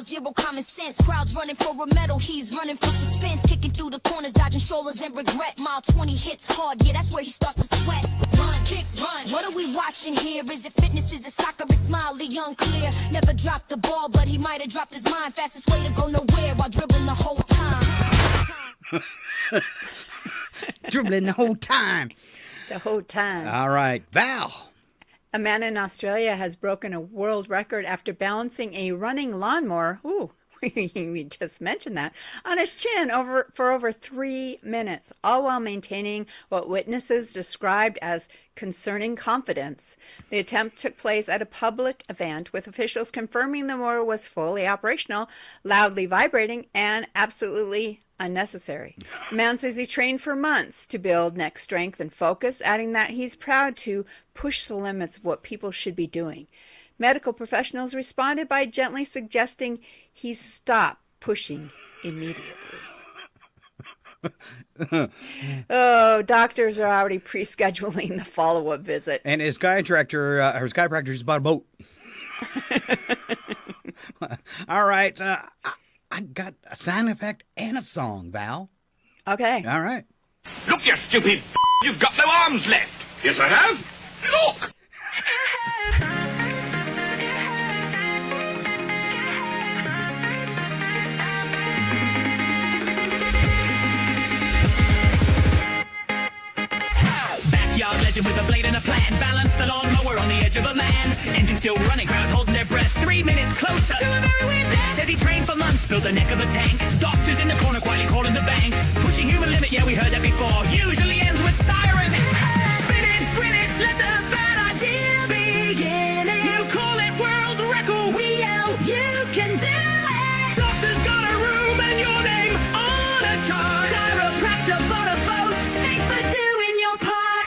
[SPEAKER 7] Zero common sense, crowds running for a medal, he's running for suspense, kicking through the corners, dodging strollers and regret. Mile 20 hits hard, yeah, that's where he starts to sweat. Run, kick, run. What are we watching here? Is it fitness? Is it soccer? It's mildly unclear. Never dropped the ball, but he might have dropped his mind. Fastest way to go nowhere while dribbling the whole time.
[SPEAKER 1] Dribbling the whole time.
[SPEAKER 2] The whole time.
[SPEAKER 1] All right, Val.
[SPEAKER 2] A man in Australia has broken a world record after balancing a running lawnmower. Ooh, we just mentioned that. On his chin for over 3 minutes, all while maintaining what witnesses described as concerning confidence. The attempt took place at a public event, with officials confirming the mower was fully operational, loudly vibrating, and absolutely unnecessary. The man says he trained for months to build neck strength and focus, adding that he's proud to push the limits of what people should be doing. Medical professionals responded by gently suggesting he stop pushing immediately. Doctors are already pre-scheduling the follow-up visit.
[SPEAKER 1] And his chiropractor's about a boat. All right. I got a sound effect and a song, Val.
[SPEAKER 2] Okay.
[SPEAKER 1] All right.
[SPEAKER 3] Look, you stupid you've got no arms left. Yes, I have. Look!
[SPEAKER 14] Backyard legend with a blade and a plan. Balanced the lawnmower on the edge of a man. Engine still running, crowd holding their breath. 3 minutes closer to a very weird death. Says he trained for months, built the neck of a tank. Doctors in the corner quietly calling the bank. Pushing human limit, yeah, we heard that before. Usually ends with siren. Spin it, quit it, let the bad idea begin. You call it world record. We yell, you can do it. Doctor's got a room and your name on a chart. Chiropractor bought a boat. Thanks for doing your part.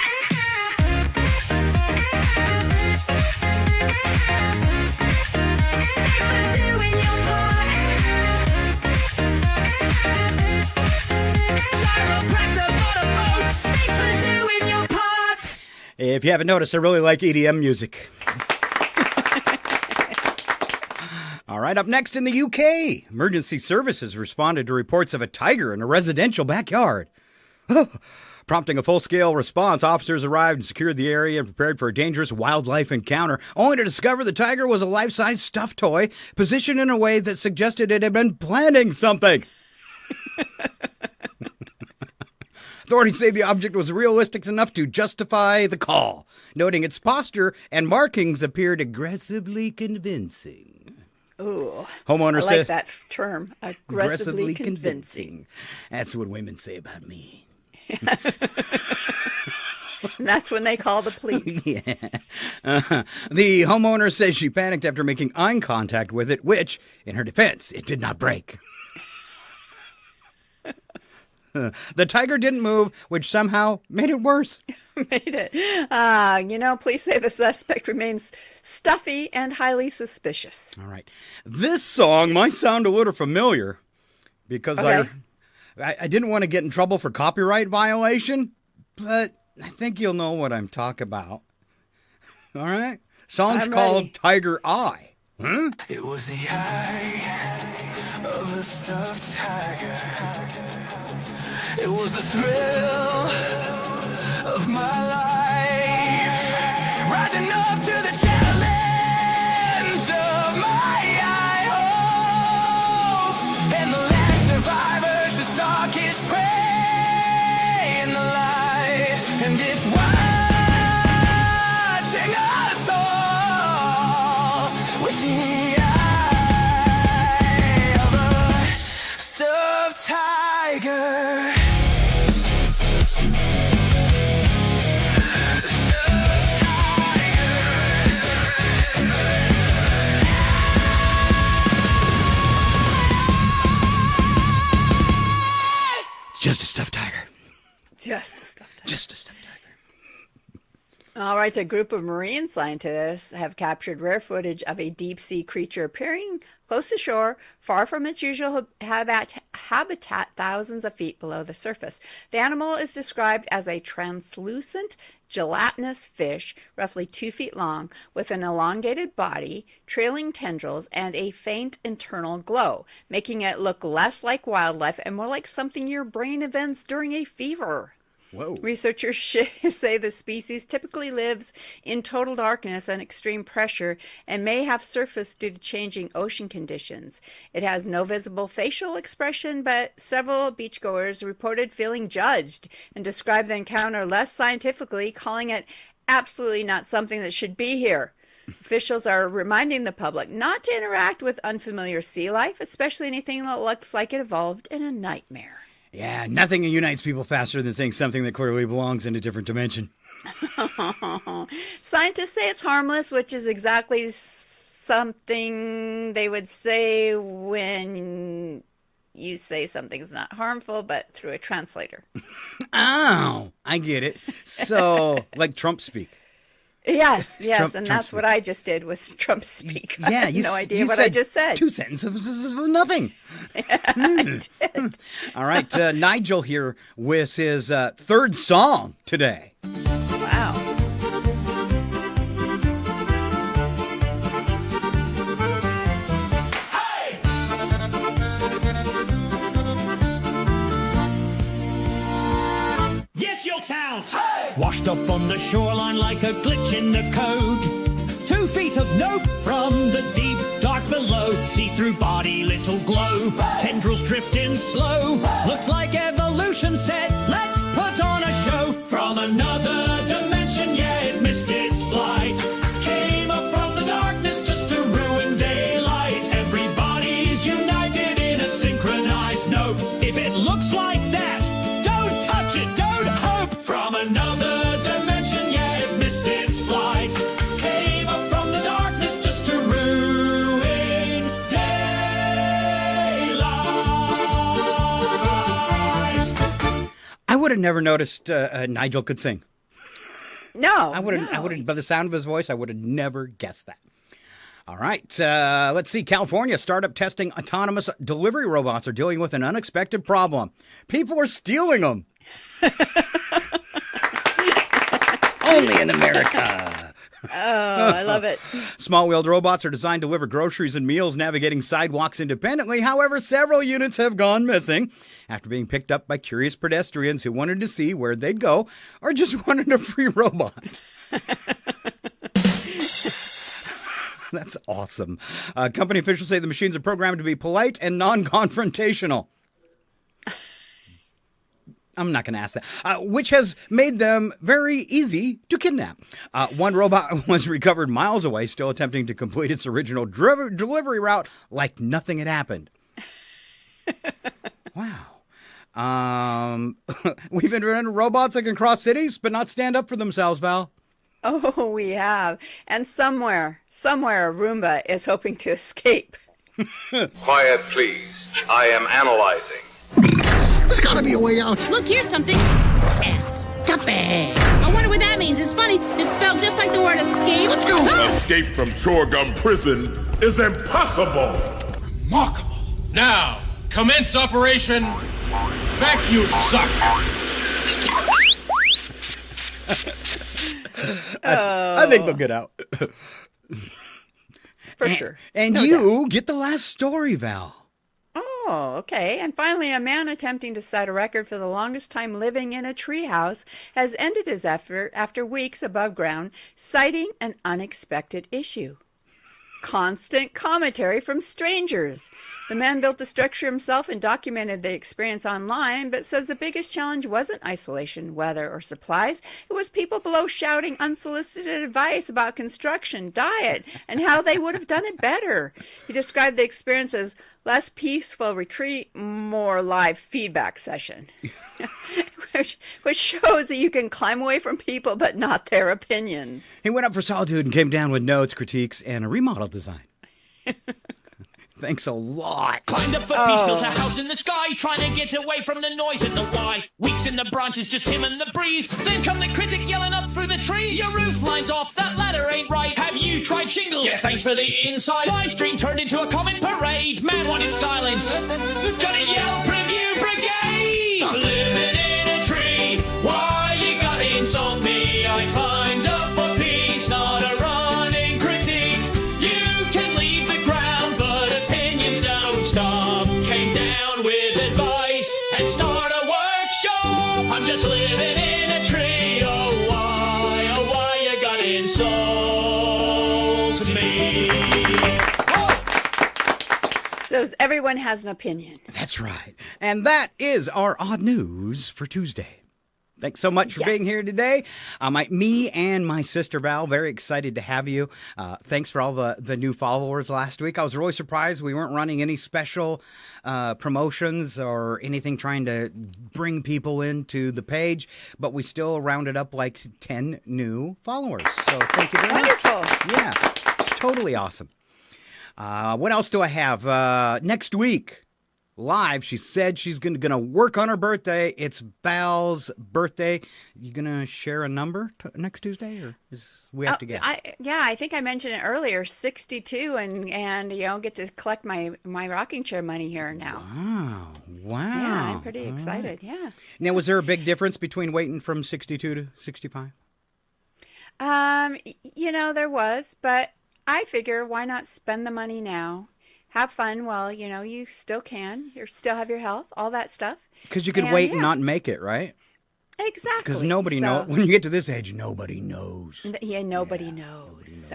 [SPEAKER 14] Chiropractor bought a boat. Thanks for
[SPEAKER 1] If you haven't noticed, I really like EDM music. All right, up next in the UK, emergency services responded to reports of a tiger in a residential backyard. Prompting a full-scale response, officers arrived and secured the area and prepared for a dangerous wildlife encounter, only to discover the tiger was a life-size stuffed toy positioned in a way that suggested it had been planning something. Authorities say the object was realistic enough to justify the call, noting its posture and markings appeared aggressively convincing.
[SPEAKER 2] Ooh,
[SPEAKER 1] Homeowner
[SPEAKER 2] I like
[SPEAKER 1] said,
[SPEAKER 2] that term, aggressively convincing.
[SPEAKER 1] That's what women say about me.
[SPEAKER 2] And that's when they call the police.
[SPEAKER 1] Yeah. The homeowner says she panicked after making eye contact with it, which, in her defense, it did not break. The tiger didn't move, which somehow made it worse.
[SPEAKER 2] Made it. Police say the suspect remains stuffy and highly suspicious.
[SPEAKER 1] All right. This song might sound a little familiar because I didn't want to get in trouble for copyright violation, but I think you'll know what I'm talking about. All right? Song's called Tiger Eye. Huh?
[SPEAKER 16] It was the eye of a stuffed tiger. It was the thrill of my life, rising up to the challenge of my eye holes, and the last survivor should stalk his prey in the light, and it's watching us all with the eye of a stuffed tiger.
[SPEAKER 1] Just a stuffed tiger.
[SPEAKER 2] Just a stuffed tiger.
[SPEAKER 1] Just a stuffed tiger.
[SPEAKER 2] All right, a group of marine scientists have captured rare footage of a deep-sea creature appearing close to shore, far from its usual habitat thousands of feet below the surface. The animal is described as a translucent, gelatinous fish, roughly 2 feet long, with an elongated body, trailing tendrils, and a faint internal glow, making it look less like wildlife and more like something your brain invents during a fever.
[SPEAKER 1] Whoa.
[SPEAKER 2] Researchers say the species typically lives in total darkness and extreme pressure and may have surfaced due to changing ocean conditions. It has no visible facial expression, but several beachgoers reported feeling judged and described the encounter less scientifically, calling it absolutely not something that should be here. Officials are reminding the public not to interact with unfamiliar sea life, especially anything that looks like it evolved in a nightmare.
[SPEAKER 1] Yeah, nothing unites people faster than seeing something that clearly belongs in a different dimension.
[SPEAKER 2] Scientists say it's harmless, which is exactly something they would say when you say something's not harmful, but through a translator.
[SPEAKER 1] Oh, I get it. So, like Trump speak.
[SPEAKER 2] Yes, and
[SPEAKER 1] Trump
[SPEAKER 2] that's
[SPEAKER 1] speak.
[SPEAKER 2] what I just did was Trump speak. I
[SPEAKER 1] Yeah,
[SPEAKER 2] have
[SPEAKER 1] you
[SPEAKER 2] no idea
[SPEAKER 1] you
[SPEAKER 2] what
[SPEAKER 1] said
[SPEAKER 2] I just said.
[SPEAKER 1] 2 sentences of nothing.
[SPEAKER 2] I did.
[SPEAKER 1] All right, Nigel here with his third song today.
[SPEAKER 2] Wow.
[SPEAKER 3] Yes, your town! Washed up on the shoreline like a glitch in the code. 2 feet of nope from the deep dark below. See-through body, little glow. Tendrils drifting slow. Looks like evolution said, let's put on a show. From another dimension, yeah, it missed its flight. Came up from the darkness just to ruin daylight. Everybody's united in a synchronized note. If it looks like that, don't touch it, don't hope. From another dimension, yeah, it missed its flight. Came up from the darkness just to ruin daylight.
[SPEAKER 1] I would have never noticed Nigel could sing.
[SPEAKER 2] No,
[SPEAKER 1] I would have, by the sound of his voice, I would have never guessed that. All right, let's see. California startup testing autonomous delivery robots are dealing with an unexpected problem. People are stealing them. Only in America.
[SPEAKER 2] Oh, I love it.
[SPEAKER 1] Small-wheeled robots are designed to deliver groceries and meals, navigating sidewalks independently. However, several units have gone missing after being picked up by curious pedestrians who wanted to see where they'd go or just wanted a free robot. That's awesome. Company officials say the machines are programmed to be polite and non-confrontational. I'm not going to ask that. Which has made them very easy to kidnap. One robot was recovered miles away, still attempting to complete its original delivery route like nothing had happened. Wow. We've invented robots that can cross cities, but not stand up for themselves, Val.
[SPEAKER 2] Oh, we have. And somewhere, a Roomba is hoping to escape.
[SPEAKER 17] Quiet, please. I am analyzing.
[SPEAKER 13] There's gotta be a way out.
[SPEAKER 18] Look, here's something. Escape. I wonder what that means. It's funny. It's spelled just like the word escape.
[SPEAKER 13] Let's go.
[SPEAKER 11] Escape from Chorgum Prison is impossible.
[SPEAKER 13] Remarkable.
[SPEAKER 19] Now, commence Operation Thank You Suck.
[SPEAKER 1] I think they'll get out.
[SPEAKER 2] For sure.
[SPEAKER 1] And
[SPEAKER 2] No
[SPEAKER 1] you
[SPEAKER 2] doubt.
[SPEAKER 1] get the last story, Val.
[SPEAKER 2] Oh, okay. And finally, a man attempting to set a record for the longest time living in a treehouse has ended his effort after weeks above ground, citing an unexpected issue. Constant commentary from strangers. The man built the structure himself and documented the experience online, but says the biggest challenge wasn't isolation, weather, or supplies. It was people below shouting unsolicited advice about construction, diet, and how they would have done it better. He described the experience as less peaceful retreat, more live feedback session, which shows that you can climb away from people, but not their opinions.
[SPEAKER 1] He went up for solitude and came down with notes, critiques, and a remodel design. Thanks a lot.
[SPEAKER 3] Climbed up a peace, built a house in the sky, trying to get away from the noise and the why. Weeks in the branches, just him and the breeze. Then come the critic yelling up through the trees. Your roof line's off, that ladder ain't right. Have you tried shingles? Yeah, thanks for the inside. Live stream turned into a comment parade. Man wanted silence. Gotta yell, preview brigade. I'm living in a tree. Why you gotta insult me? I climbed up for peace, not a running critique. You can leave the ground, but opinions don't stop. Came down with advice and start a workshop. I'm just living in a tree. Oh why you gotta insult me?
[SPEAKER 2] So everyone has an opinion.
[SPEAKER 1] That's right. And that is our odd news for Tuesday. Thanks so much for being here today. Me and my sister Val, very excited to have you. Thanks for all the new followers last week. I was really surprised we weren't running any special promotions or anything trying to bring people into the page, but we still rounded up like 10 new followers. So thank you very much.
[SPEAKER 2] Wonderful.
[SPEAKER 1] Yeah, it's totally awesome. What else do I have? Next week. Live, she said she's gonna work on her birthday. It's Val's birthday. You gonna share a number next Tuesday, or we have to guess?
[SPEAKER 2] I think I mentioned it earlier. 62, and get to collect my rocking chair money here now.
[SPEAKER 1] Wow!
[SPEAKER 2] Yeah, I'm pretty excited.
[SPEAKER 1] Right.
[SPEAKER 2] Yeah.
[SPEAKER 1] Now, was there a big difference between waiting from 62 to 65?
[SPEAKER 2] There was, but I figure why not spend the money now? Have fun while, you still can. You still have your health, all that stuff.
[SPEAKER 1] Because you could wait and not make it, right?
[SPEAKER 2] Exactly.
[SPEAKER 1] Because nobody knows. When you get to this age, nobody knows.
[SPEAKER 2] Yeah, nobody knows.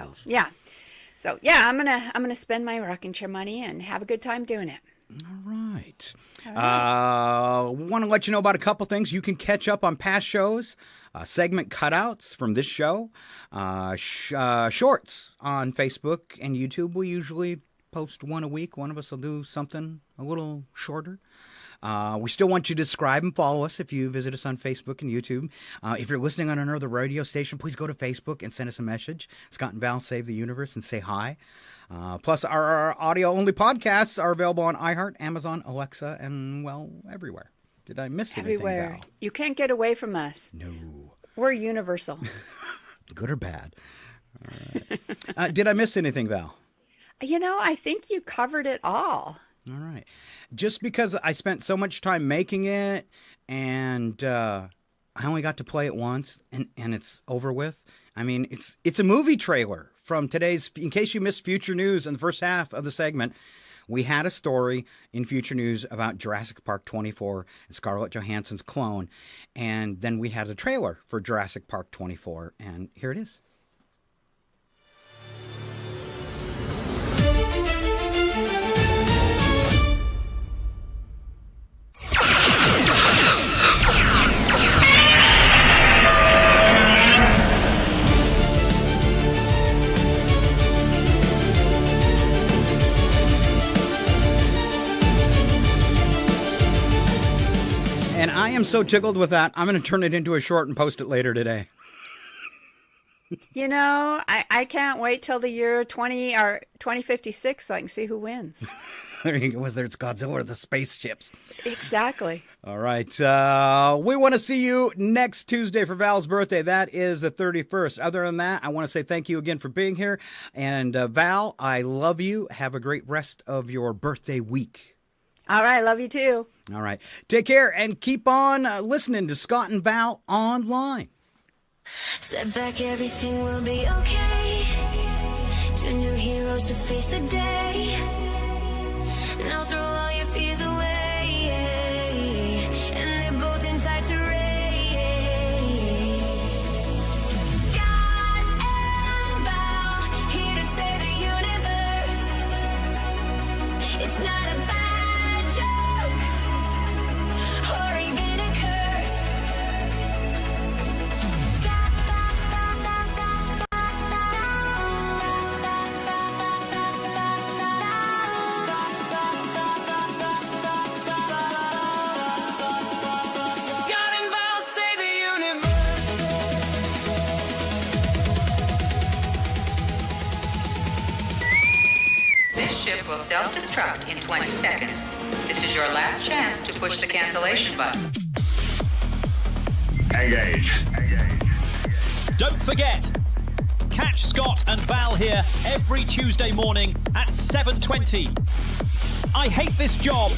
[SPEAKER 2] So I'm gonna spend my rocking chair money and have a good time doing it.
[SPEAKER 1] All right. Want to let you know about a couple things. You can catch up on past shows, segment cutouts from this show, shorts on Facebook and YouTube. We usually post one a week. One of us will do something a little shorter. We still want you to subscribe and follow us if you visit us on Facebook and YouTube. If you're listening on another radio station, please go to Facebook and send us a message. Scott and Val Save the Universe and say hi. Plus, our audio-only podcasts are available on iHeart, Amazon, Alexa, and, everywhere. Did I miss anything,
[SPEAKER 2] Everywhere.
[SPEAKER 1] Val?
[SPEAKER 2] You can't get away from us.
[SPEAKER 1] No.
[SPEAKER 2] We're universal.
[SPEAKER 1] Good or bad? All right. Did I miss anything, Val?
[SPEAKER 2] I think you covered it all.
[SPEAKER 1] All right. Just because I spent so much time making it and I only got to play it once, and it's over with. I mean, it's a movie trailer from today's, in case you missed Future News in the first half of the segment, we had a story in Future News about Jurassic Park 24 and Scarlett Johansson's clone, and then we had a trailer for Jurassic Park 24, and here it is. And I am so tickled with that, I'm going to turn it into a short and post it later today.
[SPEAKER 2] You know, I can't wait till the year 2056 so I can see who wins.
[SPEAKER 1] There you go, whether it's Godzilla or the spaceships.
[SPEAKER 2] Exactly.
[SPEAKER 1] All right. We want to see you next Tuesday for Val's birthday. That is the 31st. Other than that, I want to say thank you again for being here. And Val, I love you. Have a great rest of your birthday week.
[SPEAKER 2] All right. Love you too.
[SPEAKER 1] All right. Take care and keep on listening to Scott and Val online.
[SPEAKER 7] Step back, everything will be okay. Two new heroes to face the day. Now throw all your fears away. And they're both in tights array. Scott and Val, here to save the universe. It's not a bad joke, or even a curse. Scott and Val save the universe.
[SPEAKER 20] This ship will self-destruct in 20 seconds. This is your last chance to push the cancellation button.
[SPEAKER 17] Engage.
[SPEAKER 6] Don't forget, catch Scott and Val here every Tuesday morning at 7:20. I hate this job.